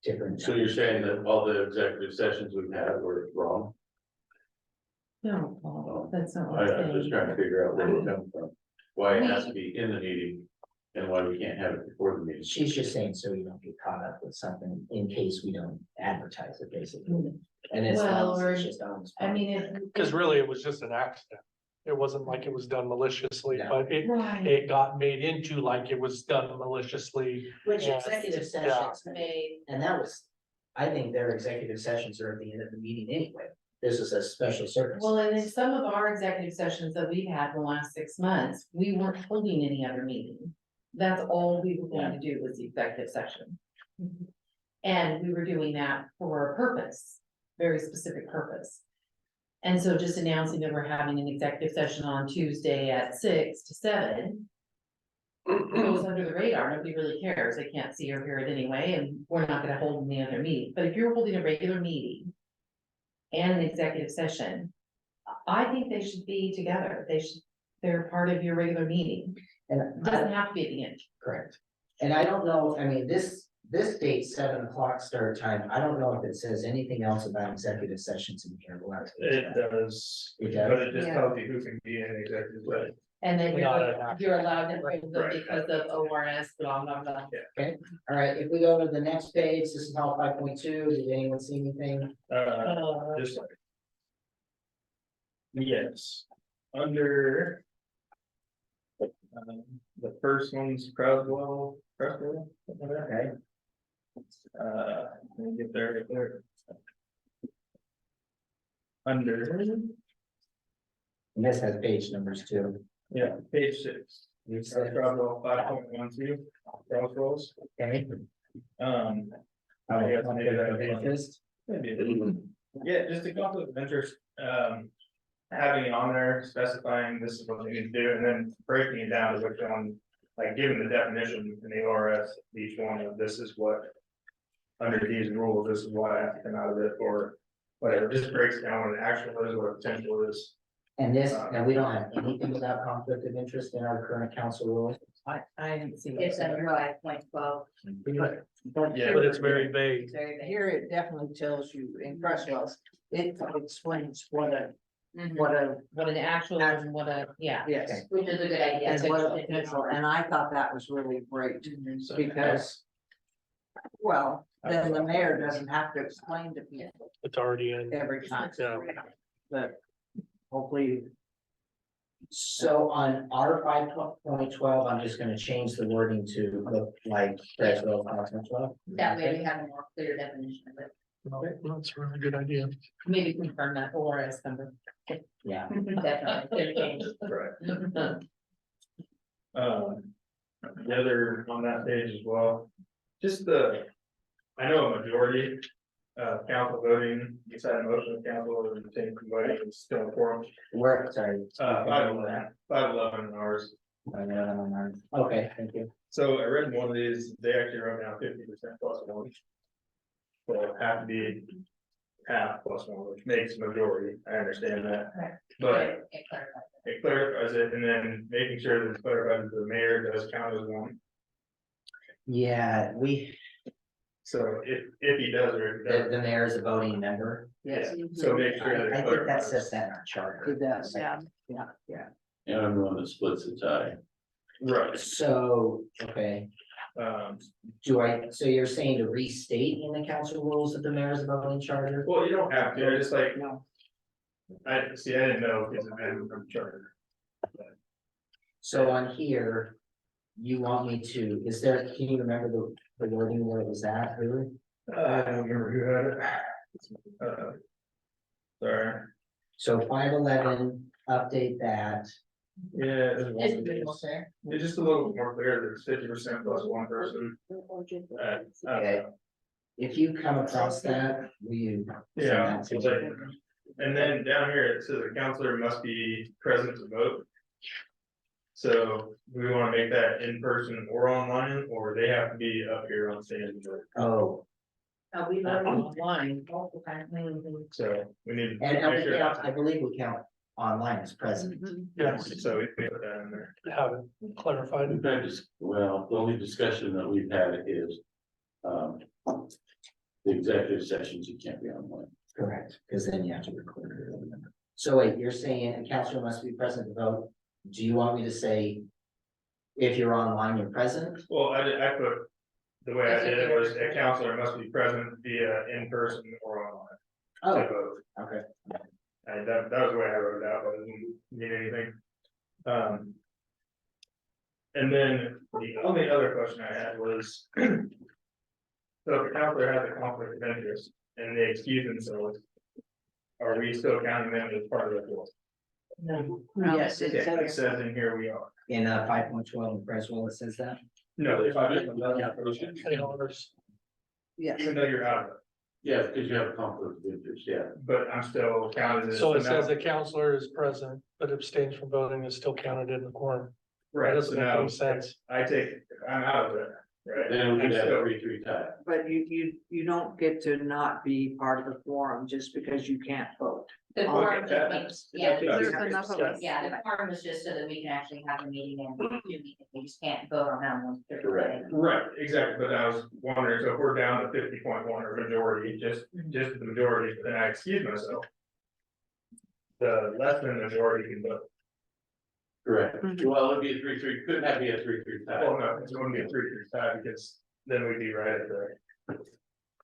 different. So you're saying that all the executive sessions we've had were wrong? No, Paul, that's not what I'm I'm just saying. trying to figure out where we're coming from, why it has to be in the meeting, and why we can't have it before the meeting. She's just saying so you don't get caught up with something in case we don't advertise it, basically. And it's, Well, or- it's just almost. I mean, if. Cause really, it was just an accident. It wasn't like it was done maliciously, No. but Right. it got made into like it was done maliciously. Which Yeah. executive sessions made, and that was, I think their executive sessions are at the end of the meeting anyway. This is a special circumstance. Well, and in some of our executive sessions that we've had in the last 6 months, we weren't holding any other meeting. That's all we were going to do was the executive session. And we were doing that for a purpose, very specific purpose. And so just announcing that we're having an executive session on Tuesday at 6 to 7. Goes under the radar, nobody really cares, they can't see or hear it anyway, and we're not gonna hold any other meeting, but if you're holding a regular meeting. And an executive session, I think they should be together, they're part of your regular meeting, And it doesn't have to be at the end. correct. And I don't know, I mean, this date, 7 o'clock start time, I don't know if it says anything else about executive sessions in here. We'll have to look It at that. does, It but does? it just tells you who can be in executive session. And then Not an actual- you're allowed to hold them Right. because of ORS, blah, blah, blah. All right, if we go to the next page, this is how 5.2, did anyone see anything? Just like. Yes, under. The first one's Crowdwell, something like that. Okay, Let me get there, right there. Under, and this has page numbers too. yeah, page 6, You said, Crowdwell 5.12, Crossroads. okay. I guess maybe that- Interest? Maybe. Yeah, just a conflict of interest, having it on there specifying this is what they need to do, and then breaking it down to which one. Like giving the definition in the ORS, each one of this is what. Under these rules, this is what I have to come out of it, or whatever, just breaks down what an actual is, what a potential is. And this, and we don't have anything about conflict of interest in our current council rules. I didn't see. It's under 5.12. But Yeah. But it's very vague. Very vague. here it definitely tells you in Crestwell's, it explains what a, Mhm. What an actual and what a, yeah. yes. Which is a good idea. And what a potential, and I thought that was really great, because. Well, then the mayor doesn't have to explain to people It's already in. every time, Yeah. but hopefully. So on our 5.12, I'm just gonna change the wording to look like Creswell 5.12. That way we have a more clear definition of it. No, that's a really good idea. Maybe confirm that or as number. Yeah, Definitely. Right. The other on that page as well, just I know a majority. Council voting, decide a motion of council or retain voting is still important. sorry. 511 hours. Okay, thank you. So I read one of these, they actually wrote down 50% plus one. So it have to be half plus one, which makes majority, I understand that, but it clarifies it, and then making sure that it's clarified that the mayor does count as one. Yeah, So if he does or if he the doesn't, mayor is a voting member. Yes, so make sure that I it think that clarifies. says that in our charter. it does. Yeah. And I'm the one that splits the tie. Right, So, okay, so you're saying to restate in the council rules of the mayor's voting charter? well, you don't have to, I just like, No. I didn't know if it's a man from charter. So on here, you want me to, can you remember the wording where it was at, really? I don't remember who had it. Sorry, So 511, update that. yeah, it's just a little more clear that it's 50% plus one person. Okay. If you come across that, will you? send Yeah, that to it's me? like, and then down here, it says a counselor must be present to vote. So do we wanna make that in person or online, or they have to be up here on stage and vote? Oh, We learned Online. multiple times. So we need to and make sure I believe we count online as present. Yes, so we put that in there. have it clarified. In fact, well, the only discussion that we've had is, the executive sessions, you can't be online. Correct, because then you have to record it. So wait, you're saying a counselor must be present to vote? Do you want me to say, if you're online, you're present? Well, I put, the way I did it was a counselor must be present via in person or online. Oh, To vote. okay. That was the way I wrote it out, but it didn't mean anything. And then the only other question I had was. So if the counselor has a conflict of interest and they excuse themselves. Are we still counting them as part of the board? No. Yes, it It says. says in here we are. In 5.12 in Creswell, it says that. No, if I, Yes. even though you're out of it, Yeah, because you have a conflict of interest, yeah. but I'm still counted as. So it says the counselor is present, but abstains from voting is still counted in the quorum. That Right, so doesn't make now, any sense. I'm out of it, right? Then we I'm could have still- a 3-3 tie. But you don't get to not be part of the forum just because you can't vote. The Oh, quorum okay. just makes, yeah, There's the- enough of us. yeah, the quorum is just so that we can actually have a meeting and do meetings. We just can't vote on that one. Correct. Right, exactly, but I was wondering, so if we're down to 50.1 or majority, just the majority, then I excuse myself. The less than majority can vote. Correct. Well, it'd be a 3-3, couldn't that be a 3-3 tie? Well, no, it's gonna be a 3-3 tie because then we'd be right at the.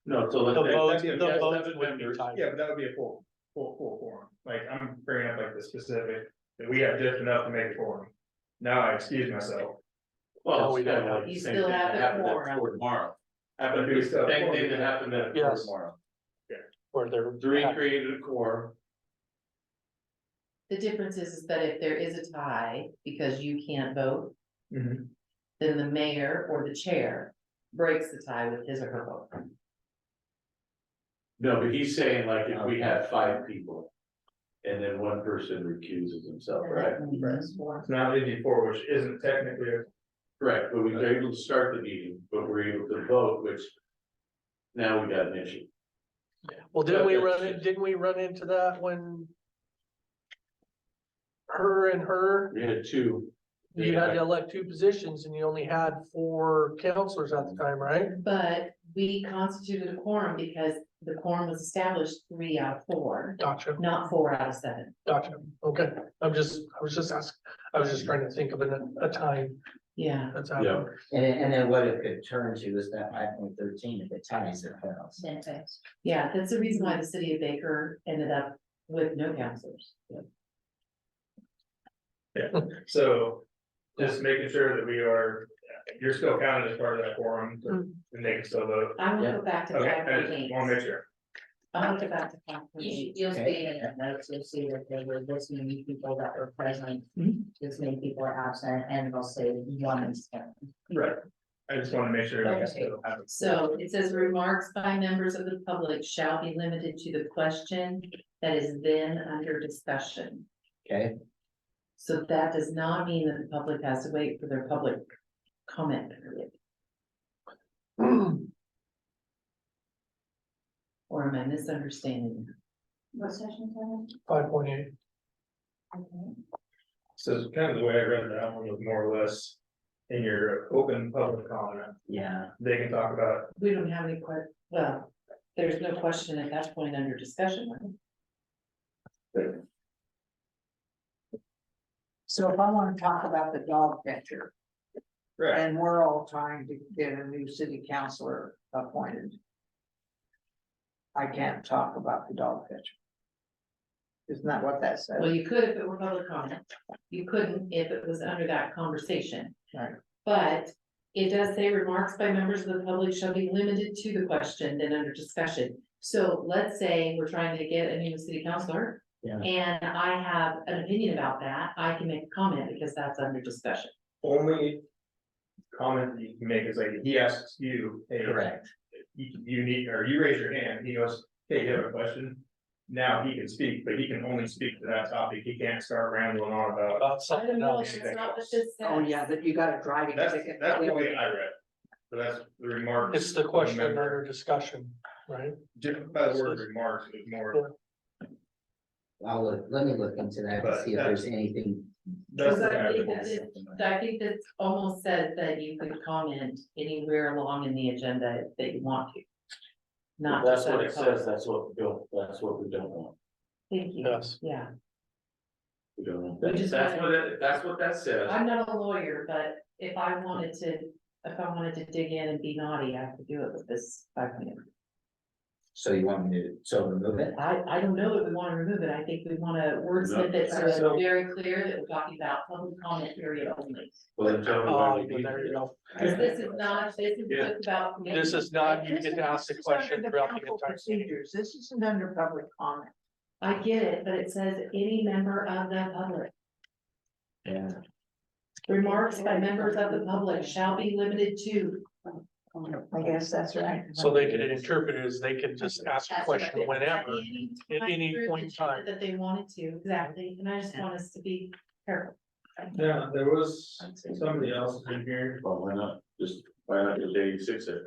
No, so The let's. votes, that'd the be a- votes seven would be members. tied. Yeah, but that would be a full forum, like, I'm bringing up like the specific, that we have just enough to make a forum. Now I excuse myself, Well, it's kind of like. You the same still thing have that the happened at quorum. Fort tomorrow. Happened to We be still the have same quorum. thing that happened at Fort Yes. tomorrow. Where they're. Three created a quorum. The difference is that if there is a tie, because you can't vote, Mhm. then the mayor or the chair breaks the tie with his or her vote. No, but he's saying like if we had 5 people. And then one person recuses himself, right? So now leave you 4, which isn't technically a. Correct, but we were able to start the meeting, but we're able to vote, which. Now we got an issue. Well, didn't we run into that when? Her, We had 2. you had to elect 2 positions and you only had 4 counselors at the time, right? But we constituted a quorum because the quorum was established 3 out of 4, Gotcha, not 4 out of 7. gotcha, okay, I was just asking, I was just trying to think of a time Yeah, that's Yeah. happened. And then what it could turn to is that 5.13, if it ties, it fails. Then it fails. yeah, that's the reason why the city of Baker ended up with no counselors. So, just making sure that you're still counted as part of that forum, and they can still vote. I will go back to Okay, I just 5.8. wanna make sure. I'll get back to You'll see in the notes, you'll see that there were this many people that were present, this many people are absent, and they'll say one is. Right. I just wanna make sure. I Okay. still have it. So it says remarks by members of the public shall be limited to the question that is then under discussion. Okay, So that does not mean that the public has to wait for their public comment period. Or am I misunderstanding? What session is 5.8. that? Okay. So kind of the way I read that one was more or less in your open public comment, yeah, they can talk about. We don't have any well, there's no question at that point under discussion, right? So if I wanna talk about the dog catcher, Right. and we're all trying to get a new city councilor appointed. I can't talk about the dog catcher. Isn't that what that says? Well, you could if it were public comment. You couldn't if it was under that conversation. Right. But it does say remarks by members of the public shall be limited to the question, then under discussion. So let's say we're trying to get a new city councilor. Yeah. And I have an opinion about that, I can make a comment because that's under discussion. Only comment that you can make is like, he asks you, hey, correct. you need, or you raise your hand, he goes, hey, you have a question? Now he can speak, but he can only speak to that topic, he can't start rambling on about. About I don't something know, else. that's not what this says. Oh, yeah, that you got a driving That's ticket. the way I read. But that's the remarks. It's the question Remember, under discussion, right? just by the word remarks, it's more, Let me look into that and But see if there's anything. that's the Because I think way I that read it. I think this almost says that you could comment anywhere along in the agenda that you want to. Not That's just what under it public. says, that's what we don't want. Thank you, Yes. yeah. We don't want We that. just That's wanna- what that's what that says. I'm not a lawyer, but if I wanted to dig in and be naughty, I could do it with this 5 minutes. So you want me to remove it? I don't know that we wanna remove it, I think we wanna wordsmith it so it's So- very clear that we're talking about public comment period only. Well, then tell me why Oh, we need there you it. go. Cause this is Yeah. just about. This is not, you get to ask the This is under question the throughout the council entire. procedures, this isn't under public comment. I get it, but it says any member of the public. Yeah. Remarks by members of the public shall be limited to. I guess that's right. So they could interpret it as they could just ask a That's question right. whenever, at any through the point in time. agenda That they wanted to, exactly, and I just want us to be careful. Yeah, there was somebody else in here. Well, why not just 86 it?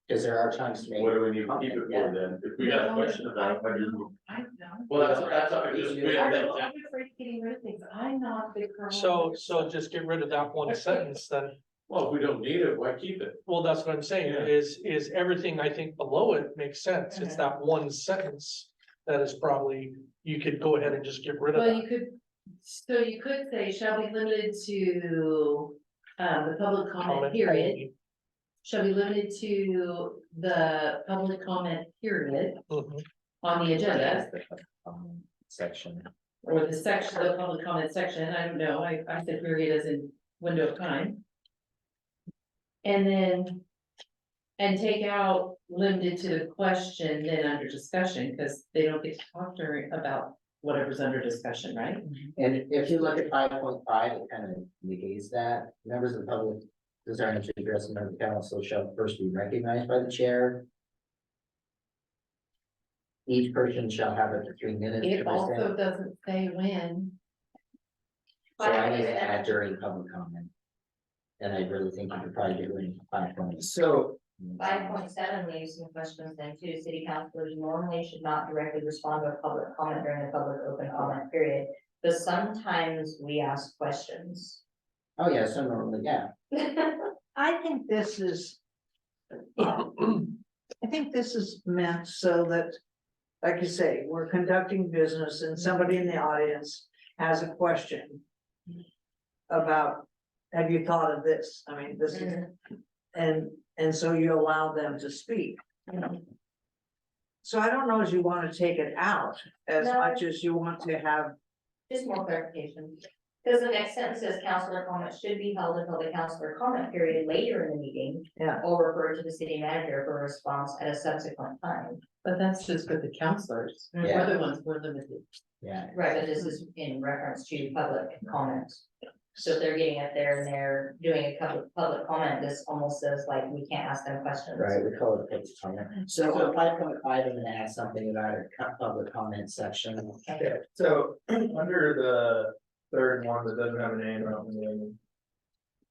Cause there are times to make. What do we need to keep it for then? If we got a question about, what do we? I don't know. Well, that's, I just. I'm afraid of getting rid of things, I'm not a big. So just get rid of that one sentence then. Well, if we don't need it, why keep it? Well, that's what I'm saying, Yeah. is everything I think below it makes sense. It's that one sentence that is probably, you could go ahead and just get rid of Well, that. you could say shall be limited to, the public comment Comment period. only. Shall be limited to the public comment period Mhm. on the agenda, Section. or the section, the public comment section, I don't know, I said period as in window of time. And then, and take out limited to the question, then under discussion, because they don't get to talk during about whatever's under discussion, right? And if you look at 5.5, it kind of negates that. Members of the public desiring to address the member of the council shall first be recognized by the chair. Each person shall have up to 3 minutes to It also present. doesn't say when. So I need to add during public comment. And I really think you could probably do it in 5.6. So 5.7 leaves some questions then too. City councilors normally should not directly respond to a public comment during the public open comment period. But sometimes we ask questions. Oh, yeah, so normally, yeah. I think this is. I think this is meant so that, like you say, we're conducting business and somebody in the audience has a question. About, have you thought of this? I mean, this is, and so you allow them to speak. So I don't know if you wanna take it out as No. much as you want to have, Just more clarification. Because the next sentence says counselor comments should be held until the counselor comment period later in the meeting. Yeah. Or refer to the city manager for a response at a subsequent time. But that's just for the counselors. Yeah. Other ones were limited. Yeah, Right, but this is in reference to public comment. So if they're getting it there and they're doing a public comment, this almost says like, we can't ask them questions. right, we call it public comment. So on 5.5, I'm gonna add something about a public comment section. Okay, so under the third one that doesn't have a name, I don't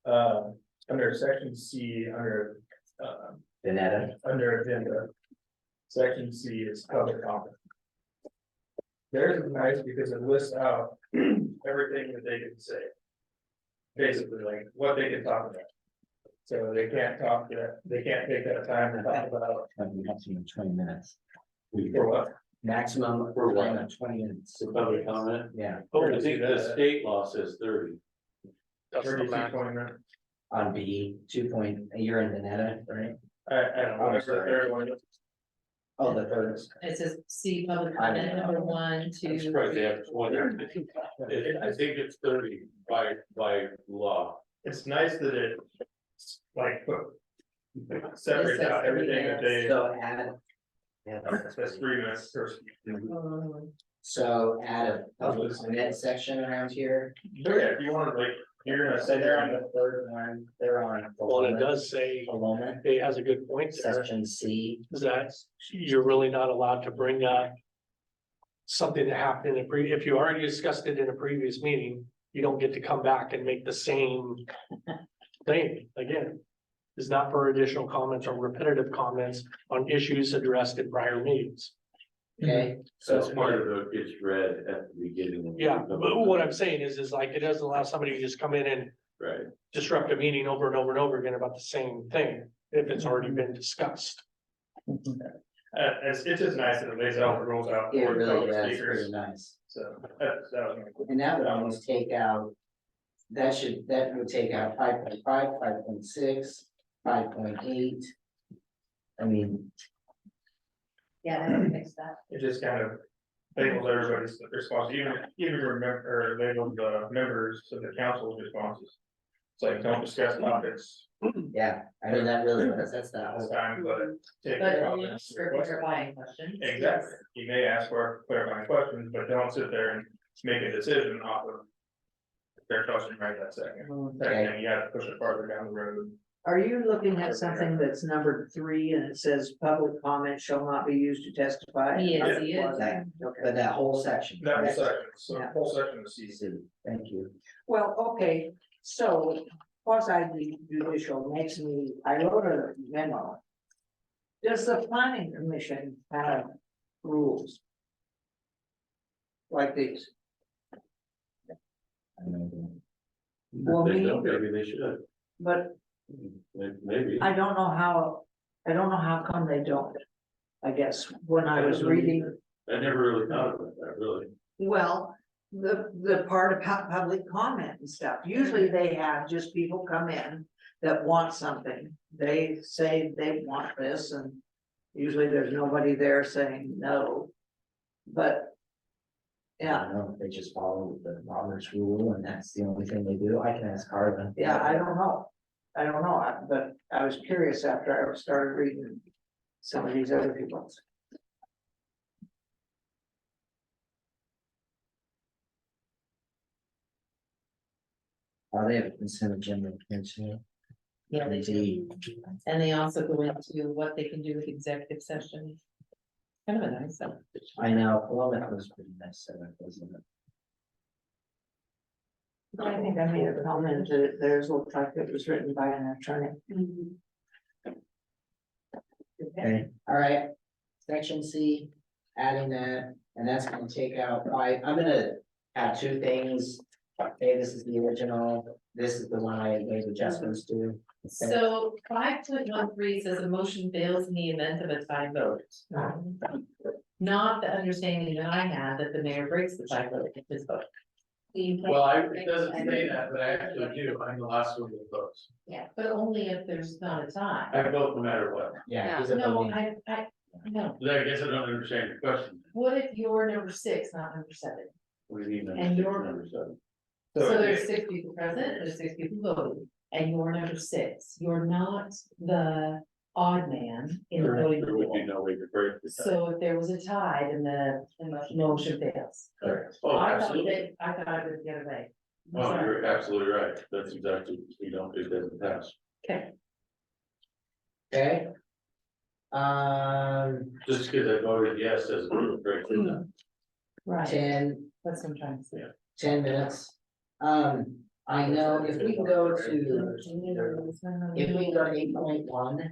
know. Under section C, Vanetta, under agenda. Section C is public comment. Theirs is nice because it lists out everything that they can say. Basically, like what they can talk about. So they can't they can't take that time to talk about maximum 20 minutes. for what. Maximum For what? time of 20 minutes. So public comment, Yeah, I think the state law says 30. That's the 30 to max. 20 minutes. on B, 2 point, you're in Vanetta, right? I don't know, what's the third one? Oh, the third. It says C public comment number 1, I'm 2. surprised they have 20. I think it's 30 by law. It's nice that it like separates It says out everything that they, So add. Yeah, that's 3 minutes first. So add a public comment section around here. So yeah, if you want to like, you're gonna So say they're on there, the third one, they're on. Well, it does say, Paloma, it has a good point there, section C. is that you're really not allowed to bring up something that happened in if you already discussed it in a previous meeting, you don't get to come back and make the same thing again. Is not for additional comments or repetitive comments on issues addressed in prior meetings. Okay, So so it's part of it gets read at the beginning. Yeah, but what I'm saying is like, it doesn't allow somebody to just come in and Right, disrupt a meeting over and over and over again about the same thing, if it's already been discussed. it's just nice that it lays out the rules out. it for really public is pretty speakers. nice. So that was my cool. And that would almost take out. That would take out 5.5, 5.6, 5.8. I mean, Yeah, I would fix that. It just kind of labels everybody's response, even remember, or labels the members of the council's responses. It's like, don't discuss topics yeah, I mean, that really was, that's that this whole. time, but take But your only comments. for clarifying questions. Exactly, you may ask for clarifying questions, but don't sit there and make a decision off of their question right that second. Okay. And you gotta push it farther down the road. Are you looking at something that's numbered 3 and it says public comment shall not be used to testify? Yes, he is. That, but that whole section. That whole correct? section, so Yeah. whole section of C. C, thank you. Well, okay, so quasi judicial makes me, I wrote a memo. Does the planning commission have rules? Like these? I know. Well, They me don't, either. maybe they should, But maybe. I don't know how come they don't. I guess when I was reading, I never really thought about that, really. well, the part about public comment and stuff, usually they have just people come in that want something. They say they want this and usually there's nobody there saying no. But I yeah, don't know, they just follow the Robert's rule and that's the only thing they do. I can ask Carla. yeah, I don't know. But I was curious after I started reading some of these other people's. Oh, they have a consent agenda, pension. Yeah, they do. do. And they also go into what they can do with executive session. Kind of a nice one. I know, well, that was pretty nice, setup, wasn't it? I think I made a comment that theirs looked like it was written by an attorney. Okay, all right, section C, adding that, and that's gonna take out 5, I'm gonna have 2 things. Okay, this is the original, this is the one I made adjustments to. So 5.13 says a motion fails in the event of a tie vote. Not the understanding that I had that the mayor breaks the tie vote if his vote. Well, it doesn't say that, but I actually do, I'm the last one that votes. Yeah. But only if there's not a tie. I vote no matter what. Yeah. he's a No, voting- no. I guess I don't understand your question. What if you're number 6, not number 7? We need And you're- number 7. So there's 6 people present, there's 6 people voting, and you're number 6. You're not the odd man in the voting There would be pool. no way to break this. So if there was a tie, then the motion fails. Oh, I thought absolutely. I thought it was the other way. I'm Oh, sorry. you're absolutely right. That's exactly, we don't, it doesn't pass. Okay, Okay. Just because I voted yes as a break. right, 10, that's what I'm trying to say. 10 minutes. I know if we can go to, if we go to 8.1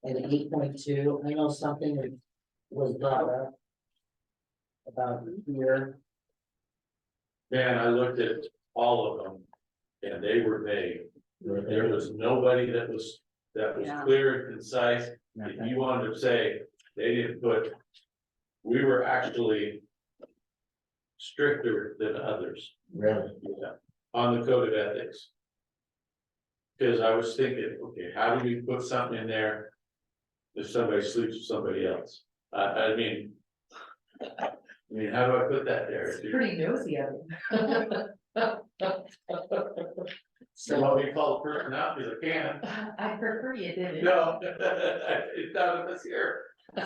and 8.2, I know something that was brought up about here. Man, I looked at all of them and they were vague. There was nobody that was Yeah. clear and concise. If you wanted to say, they didn't put, we were actually stricter than others. Really? Yeah, on the code of ethics. Cause I was thinking, okay, how do we put something in there? If somebody sleeps with somebody else, I mean. How do I put that there? It's pretty nosy of you. You want me to call the person out, cause I can. I prefer you did it. No, it's none of us here.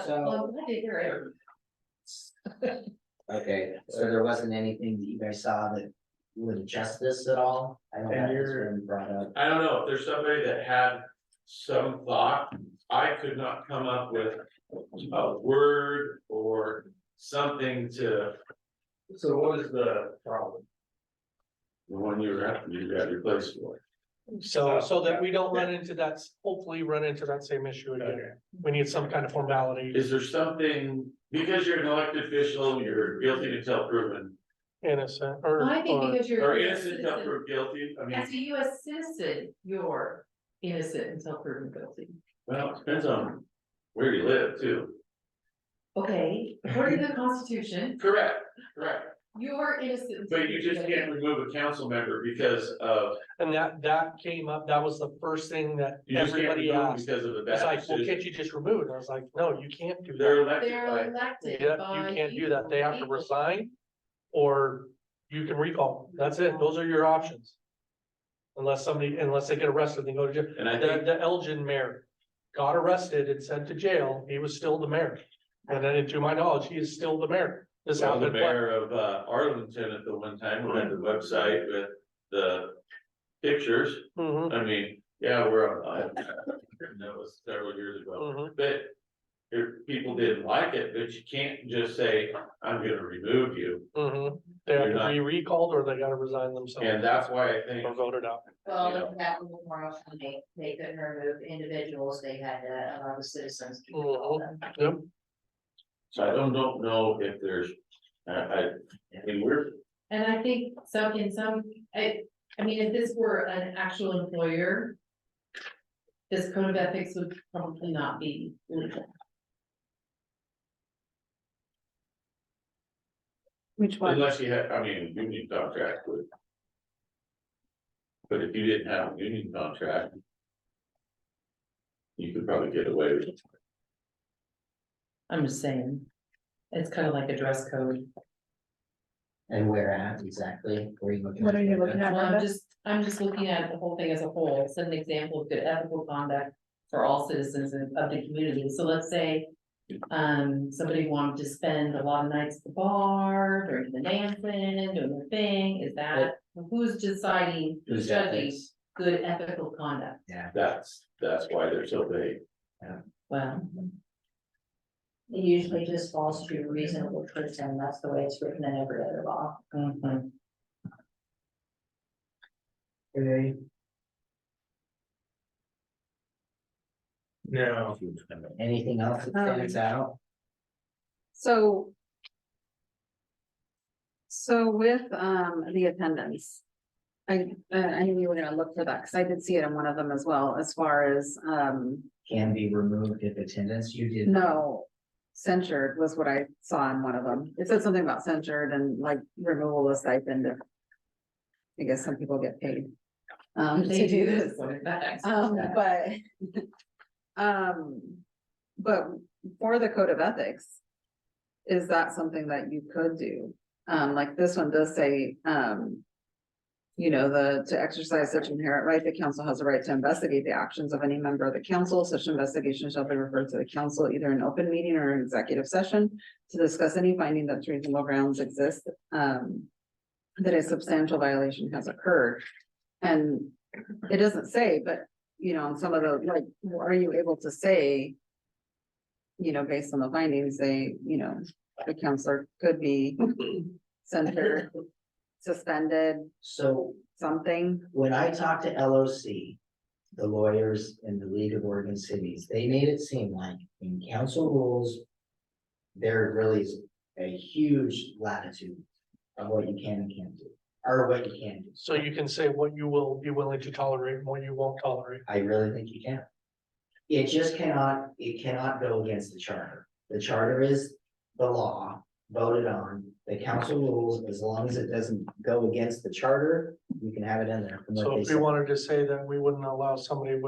So, Well, I'm glad to hear it. okay, so there wasn't anything that you guys saw that would adjust this at all? I know that was been brought up. I don't know, if there's somebody that had some thought, I could not come up with a word or something to. So what is the problem? The one you got replaced for. So that we don't run into that, hopefully run into that same issue again. We need some kind of formality, Is there something, because you're an elected official, you're guilty until proven, innocent, or. I think or- because you're. or a US innocent until citizen- proved guilty, I mean, As a US citizen, you're innocent until proven guilty. well, it depends on where you live too. Okay, according to the Constitution, Correct, you're innocent. until but you proven just guilty. can't remove a council member because of, And that came up, that was the first thing that you just can't everybody remove asked. because of a It's bad like, well, can't decision. you just remove it? And I was like, no, you can't do They're that. elected by. They're elected Yeah, by. you can't do that. They have to people. resign. Or you can recall. That's it. Those are your options. Unless they get arrested, they go to jail. And I think, The Elgin mayor got arrested and sent to jail. He was still the mayor. And then to my knowledge, he is still the mayor. This well, the happened. mayor of Arlington at the one time, who had the website with the pictures. Mhm, I mean, yeah, we're on, that was several years ago, mhm. but if people didn't like it, but you can't just say, I'm gonna remove you. Mhm. They have You're to not- be recalled or they gotta resign themselves And that's why I think, or voted out. Well, Yeah. that was more often they couldn't remove individuals, they had to allow the citizens to Mhm. recall them. Yep. so I don't know if there's, I mean, we're, And I think I mean, if this were an actual employer, this code of ethics would probably not be legal. Which one? unless you had, I mean, union contract would. But if you didn't have a union contract. You could probably get away with it. I'm just saying, it's kind of like a dress code. And where at exactly? Where you looking? What are you looking at? Well, I'm just looking at the whole thing as a whole, set an example of good ethical conduct for all citizens of the community. So let's say. Somebody wanted to spend a lot of nights at the bar, during the dancing, doing their thing, is that, who's deciding, who's judging Ethics. good ethical conduct? Yeah. That's why they're so vague. Well, It usually just falls to reasonable person, that's the way it's written in every other law. mhm. Okay. No. Anything else that stands out? So. So with, the attendance. I knew you were gonna look for that, cause I did see it in one of them as well, as far as, Can be removed if attendance, you did. no. Censured was what I saw in one of them. It said something about censured and like removal of stipend. I guess some people get paid. They To do do this. this. But for the code of ethics. Is that something that you could do? Like this one does say, you know, to exercise such inherent right, the council has a right to investigate the actions of any member of the council. Such investigation shall be referred to the council either in open meeting or in executive session to discuss any finding that reasonable grounds exist, that a substantial violation has occurred. And it doesn't say, but, you know, on some of the, like, are you able to say, you know, based on the findings, the counselor could be censured, suspended, So something. when I talked to LOC, the lawyers in the League of Oregon Cities, they made it seem like in council rules, there really is a huge latitude of what you can and can't do, or what you can do. So you can say what you will be willing to tolerate and what you won't tolerate. I really think you can. It just cannot, it cannot go against the charter. The charter is the law voted on. The council rules, as long as it doesn't go against the charter, you can have it in there. From what So they if we said. wanted to say that we wouldn't allow somebody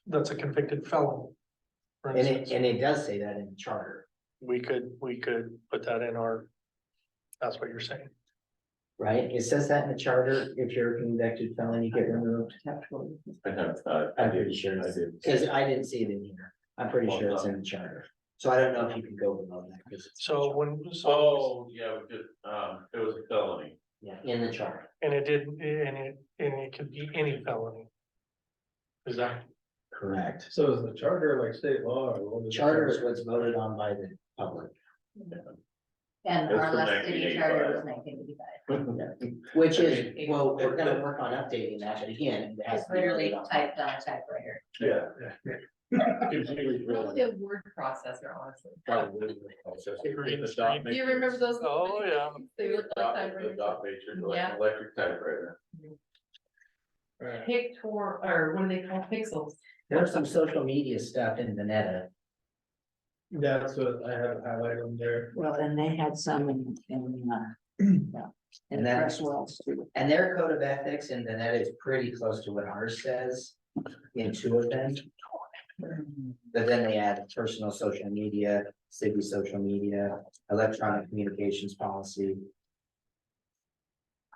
that's a convicted felon. For And instance, it does say that in the charter, we could put that in our, that's what you're saying. right? It says that in the charter, if you're a convicted felon, you get removed. I have, I'm pretty sure, I did. because I didn't see it in here. I'm pretty sure it's in the charter. So I don't know if you can go below that, because it's. So Oh, yeah, we did, it was a felony. Yeah, in the charter. and it didn't, and it could be any felony. Is that, Correct. So is the charter like state law or what is? the Charter is what's voted on by the public, And It's our from last city charter 1985. was 1985. which is, well, we're gonna work on updating that, but again, it has It's to be literally voted on. typed on a typewriter. Yeah. Probably a word processor, honestly. Do you remember those? Oh, yeah. They look like The typewriters. dot matrix, like Yeah. an electric typewriter. Pictor, or what do they call pixels? There's some social media stuff in Veneta. That's what I have highlighted on there. Well, and they had some in And that's- Crestwell's too. And their code of ethics in Veneta is pretty close to what ours says in two of them. But then they add personal social media, city social media, electronic communications policy.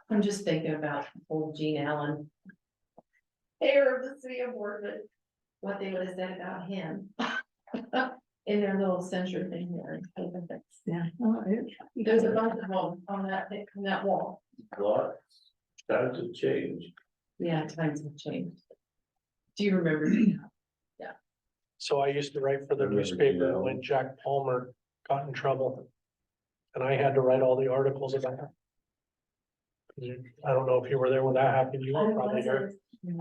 I'm just thinking about old Gene Allen. Mayor of the city of Boardman, what they would have said about him. In their little censure thing there. Yeah. There's a bunch of them on that wall. Lots, times have changed. Yeah, times have changed. Do you remember? So I used to write for the Remember, newspaper you know. when Jack Palmer got in trouble. And I had to write all the articles about it. I don't know if you were there when that happened, you were probably there.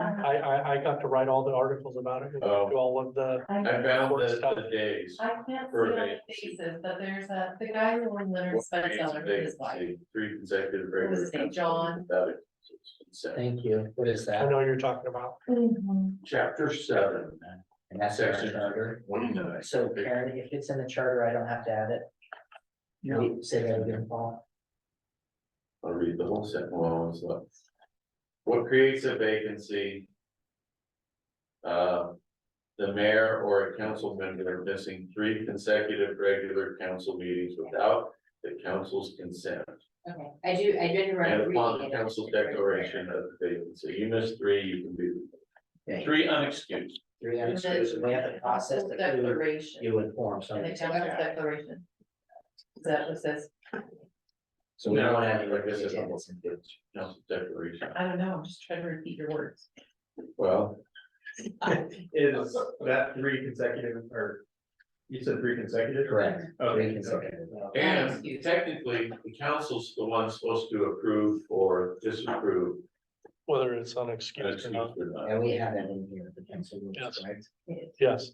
I got to write all the articles about it, and do Oh. all of the, I found the days. I can't see For on the vacancy. faces, but there's the guy who won Leonard What Spencer, creates a and his wife. vacancy? 3 consecutive What was regular. his name, council John? meetings without a consent. Thank you. What is I that? know you're talking about. Chapter 7, And that's in our section charter. 29. So Karen, if it's in the charter, I don't have to add it. You say that again, Paul. I'll read the whole sentence. Well, so. What creates a vacancy? The mayor or a council member missing 3 consecutive regular council meetings without the council's consent. Okay, I did And remember upon reading the it. council's declaration of the vacancy, you missed 3, you can do Okay. 3 unexcused. 3 excuse, we have to process the food, Declaration, you inform and the somebody. council's declaration. Is that what it says? So we don't want any No, I guess it's attendance and food. Council declaration. I don't know, I'm just trying to repeat your words. Well, Is that 3 consecutive or? You said 3 consecutive? Correct. Okay, 3 consecutive. and Unexcused. technically, the council's the one supposed to approve or disapprove. Whether it's unexcused or not. Unexcused or not. And we have that in here, the council rules, Yes. correct? Yes,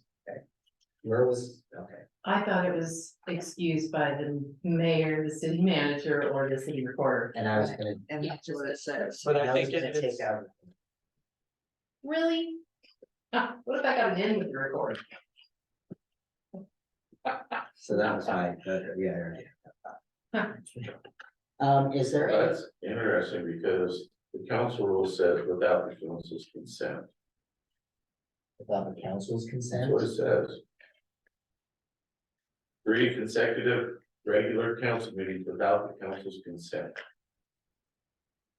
Where was, okay, I thought it was excused by the mayor, the city manager, or the city recorder. and I was gonna. And that's what it says. but I was think gonna it's, take out. Really? What if I got an in with the recorder? So that was my, yeah. Is there, Well, a- that's interesting because the council rule says without the council's consent. without the council's That's consent? what it says. 3 consecutive regular council meetings without the council's consent.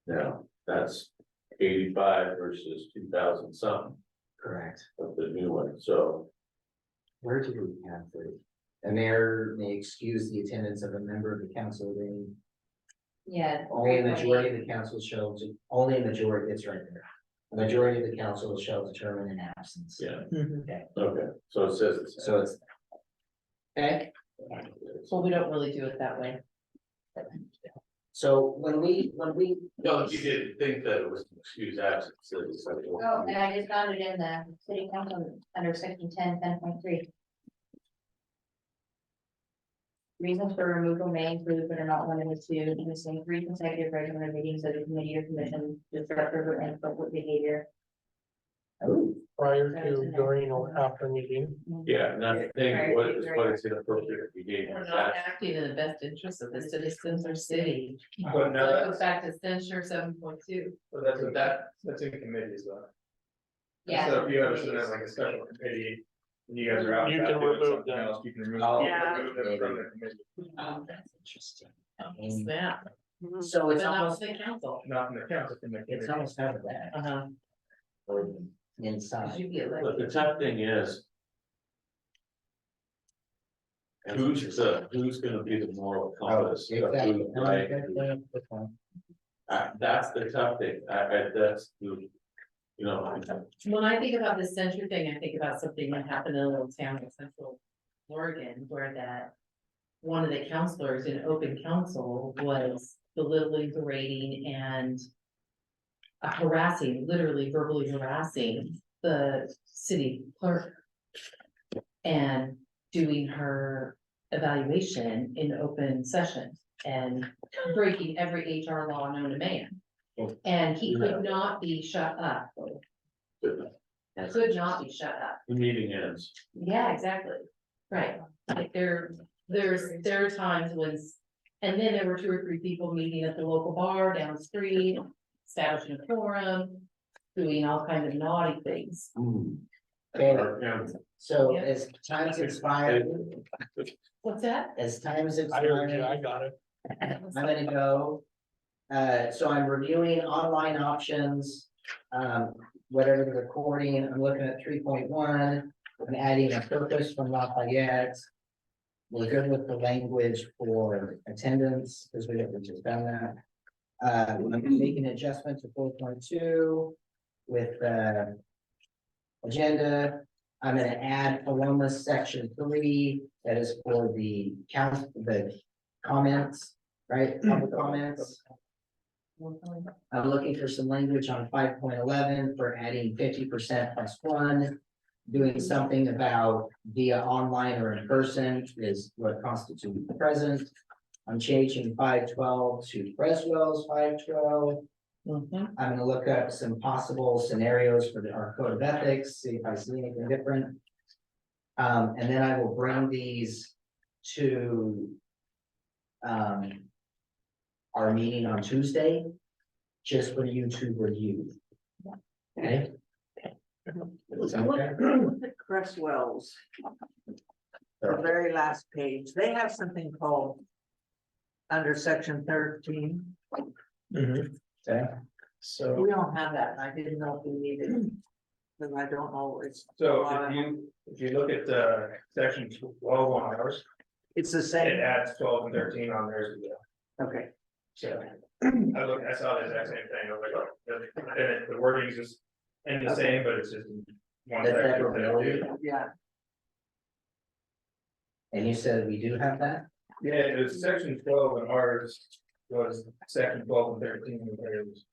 Now, that's 85 versus 2,000 something Correct. of the new one, so. Where do we have the, the mayor may excuse the attendance of a member of the council, then Yeah. only a majority of the council shall, only a majority, it's right there. A majority of the council shall determine an absence. Yeah, Okay, okay, so it says. so it's. Okay, Well, we don't really do it that way. so when we. No, you didn't think that it was an excused absence. It was like, Oh, and I just found it in the city council under section 10.3. Reasons for removal may include, but are not limited to, missing 3 consecutive regular meetings of the committee or commission, disruptive or inappropriate behavior. Oh, Prior to, during, or after meeting. yeah, and that's the thing, what is inappropriate behavior? We're not acting in the best interest of the citizens or city. But now So it that's, goes back to censure 7.2. but that's in committees though. Yeah. So if you have a like a special committee, and you guys are out. You about can doing remove something them. else, You can remove. Oh. remove them from the committee, oh, that's interesting. Snap. So But it's not almost, the council. Not from the council, from the it's committee. almost out of that, Uh-huh. or 'Cause inside. you get But the elected. tough thing is. Who's gonna be the moral compass? of Exactly. who's right? That's the tough thing, that's the, you know, When I think about this censure thing, I think about something that happened in a little town in central Oregon, where that one of the counselors in open council was belittling, berating, and harassing, literally verbally harassing the city clerk and doing her evaluation in open session and breaking every HR law known to man. And he could not be shut up. Could not be shut up. the meeting ends. Yeah, exactly. Right. Like there are times when, and then there were 2 or 3 people meeting at the local bar down the street, establishing a forum, doing all kinds of naughty things. Okay, Our county. so Yeah. as time's expired, What's that? as time's I heard you, I expired, got it. I'm gonna go. So I'm reviewing online options, whatever the recording, I'm looking at 3.1. I'm adding a purpose from Lafayette. We're good with the language for attendance, because we just done that. I'm making an adjustment to 4.2 with, agenda. I'm gonna add Paloma section 3, that is for the the comments, right, public comments. I'm looking for some language on 5.11 for adding 50% +1. Doing something about via online or in person is what constitutes present. I'm changing 5.12 to Creswell's 5.12. Mhm. I'm gonna look up some possible scenarios for our code of ethics, see if I see anything different. And then I will bring these to our meeting on Tuesday, just for you to review. Okay? Look at Cresswell's. The very last page, they have something called. Under section 13, Okay, So, we don't have that, and I didn't know if we needed. it, Cause I don't know, it's. so if you look at, section 12 on ours, It's the it same, adds 12 and 13 on theirs as well. okay, So, I saw the exact same thing, I was like, oh, the wording is just in the same, but it's just in one That's section. separate. yeah, and you said we do have that? Yeah, it was section 12 and ours was section 12 and 13 and theirs.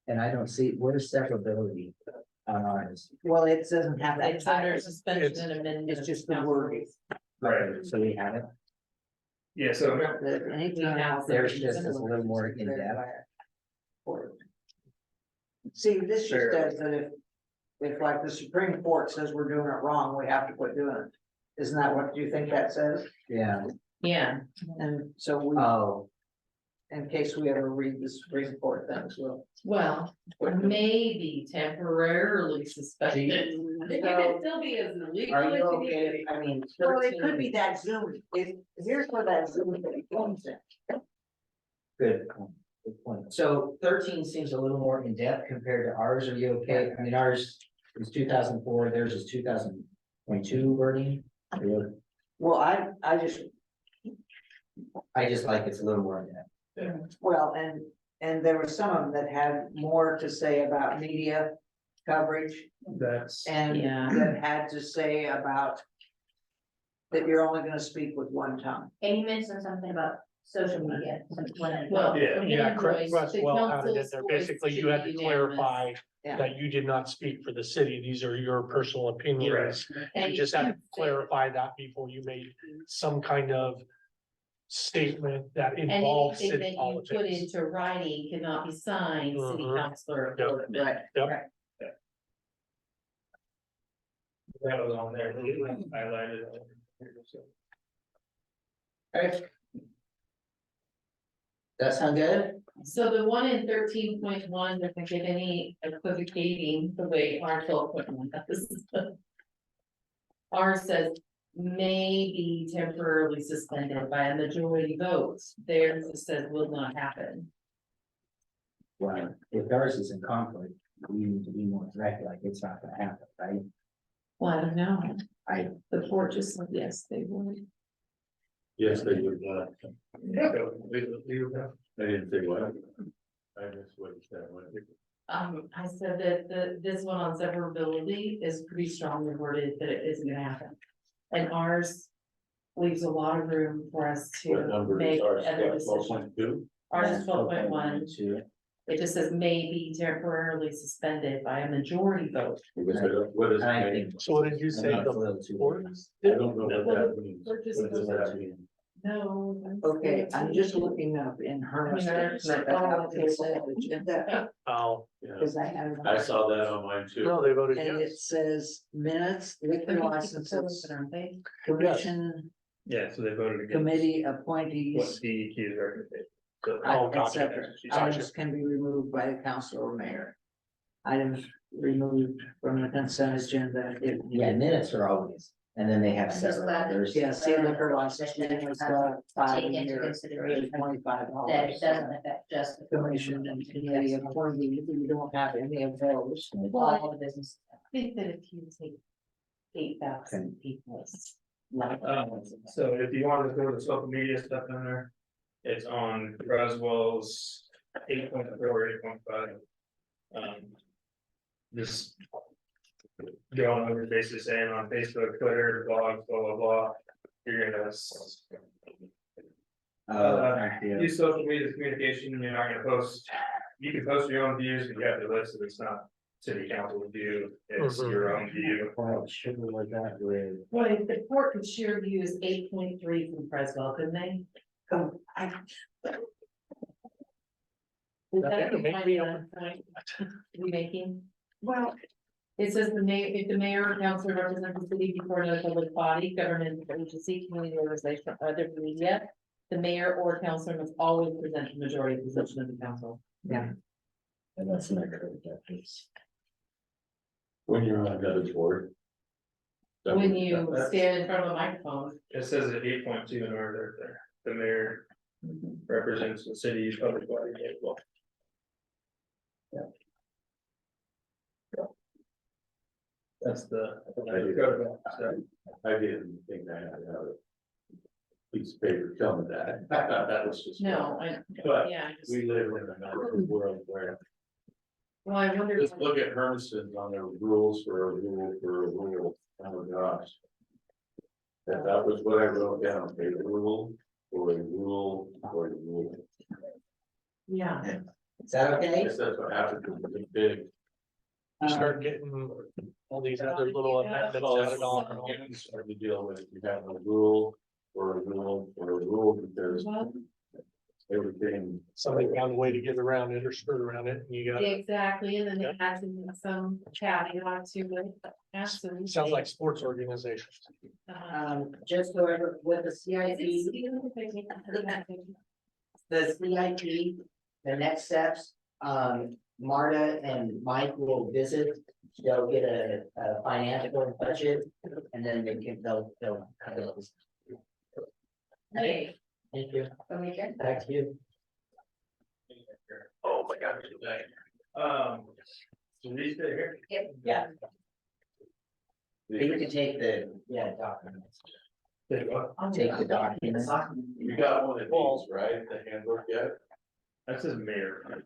And I don't see, where's severability on ours? well, it doesn't have that. It's under title. suspension and amendment. It's just the of wording. Right. So we have it, Yeah, so That anytime else- there's just a little more in depth. See, this just Sure. says that if like the Supreme Court says we're doing it wrong, we have to quit doing it. Isn't that what you think that says? Yeah, Yeah, And so we, oh, in case we ever read the Supreme Court things, well, maybe temporarily suspended. It can still be as illegal. are as you it okay, is. I mean. Well, it could 13 be that Zoom, here's where that Zoom thing comes in. Good, Good point. So 13 seems a little more in depth compared to ours. Are you okay? I mean, ours is 2004, theirs is 2022 wording. Well, I just, I just like it's a little more in depth. well, and there were some of them that had more to say about media coverage That's, and Yeah. that had to say about that you're only gonna speak with one tongue. And you mentioned something about social media. Well, Yeah. when Yeah, Android, Crestwell the added in council's there, voice basically you should had be to unanimous. clarify Yeah. that you did not speak for the city, these are your personal opinions. You And just had to can't say- clarify that before you made some kind of statement that And involves anything that city you put politics. into writing cannot be signed, city Mhm. councilor. or Yep. Boardman. Right. Yep. that was on there, highlighted. That sound good? So the one in 13.1 doesn't give any equivocating the way our 12.1 does. Ours says may be temporarily suspended by a majority vote. Theirs just says will not happen. Well, if ours is in conflict, we need to be more direct, like it's not gonna happen, right? Well, I don't know. I- The court just said yes, they would. Yes, they would, I didn't say what. I missed what you said. What? I said that this one on severability is pretty strongly worded that it isn't gonna happen. And ours leaves a lot of room for us What to number make is ours? other decisions. 12.2? Ours is 12.1. Two. It just says may be temporarily suspended by a majority vote. What does it I mean? think. So what did you I say? think it's a The little too fourth? late. I don't know what that means. We're just- What does that mean? No. Okay, I'm just looking up in Hermiston's agenda, Oh, Yeah, because I have. I saw that on mine too. no, they voted And it yes. says minutes, liquor licenses, Aren't they? commission, Yeah, so they voted against. committee What appointees, DEQ's recommendation. So- Oh, gotcha. etc. Gotcha. Items can be removed by the council or mayor. Items removed from the consent agenda. if Yeah, needed. minutes are always, and then they have I'm just several glad- others. Yeah, see liquor license, minutes, 5 Take into years, consideration $25. that it doesn't affect just the Commission and committee appointees, you don't have any of those. all the business. I think that if you take 8,000 people. it's like- So if you want to go to the social media stuff in there, it's on Roswell's 8.4, 8.5. Just going over basically saying on Facebook, Twitter, blogs, blah, blah, blah. You're gonna Thank you. use social media as communication, you're not gonna post, you can post your own views, but you have to list it, it's not city council view, it's Mhm. your own view. Well, should we like that with? Well, if the court could share views 8.3 from Creswell, couldn't they? Is that Okay, the make kind me of point we making? Well, It says the mayor, if the mayor or council represents the city before another public body, government agency, community organization, or other media. The mayor or council must always present the majority position of the council. And that's not good, that piece. When you're on another board. When you that's- stand in front of a microphone. It says at 8.2 in order there, the mayor represents the city's public body as well. That's the. I didn't think I had to have a piece of paper tell me that. That was just. No, But yeah, I just- we live in another world where, well, I wonder. just look at Hermiston's on their rules for a rule for a rule, oh gosh. That was what I wrote down, a rule for a rule for a rule. Yeah, Is that I okay? guess that's what happened to the big. You start getting all these other little amendments added on. It's hard to deal with, you have a rule for a rule for a rule, because well, everything. Somebody found a way to get around it or skirt around it, and you got, exactly, and then they had some caveat to it, absolutely. sounds like sports organizations. Just so ever, with the CIP, the CIP, the next steps, Marta and Mike will visit. They'll get a financial budget, and then they'll cut it. Hey, Thank you. Okay. Back to you. So these stay here? Yeah. You can take the, documents. Take what? Take the documents. You got one of these, right, the handbook yet? That says mayor.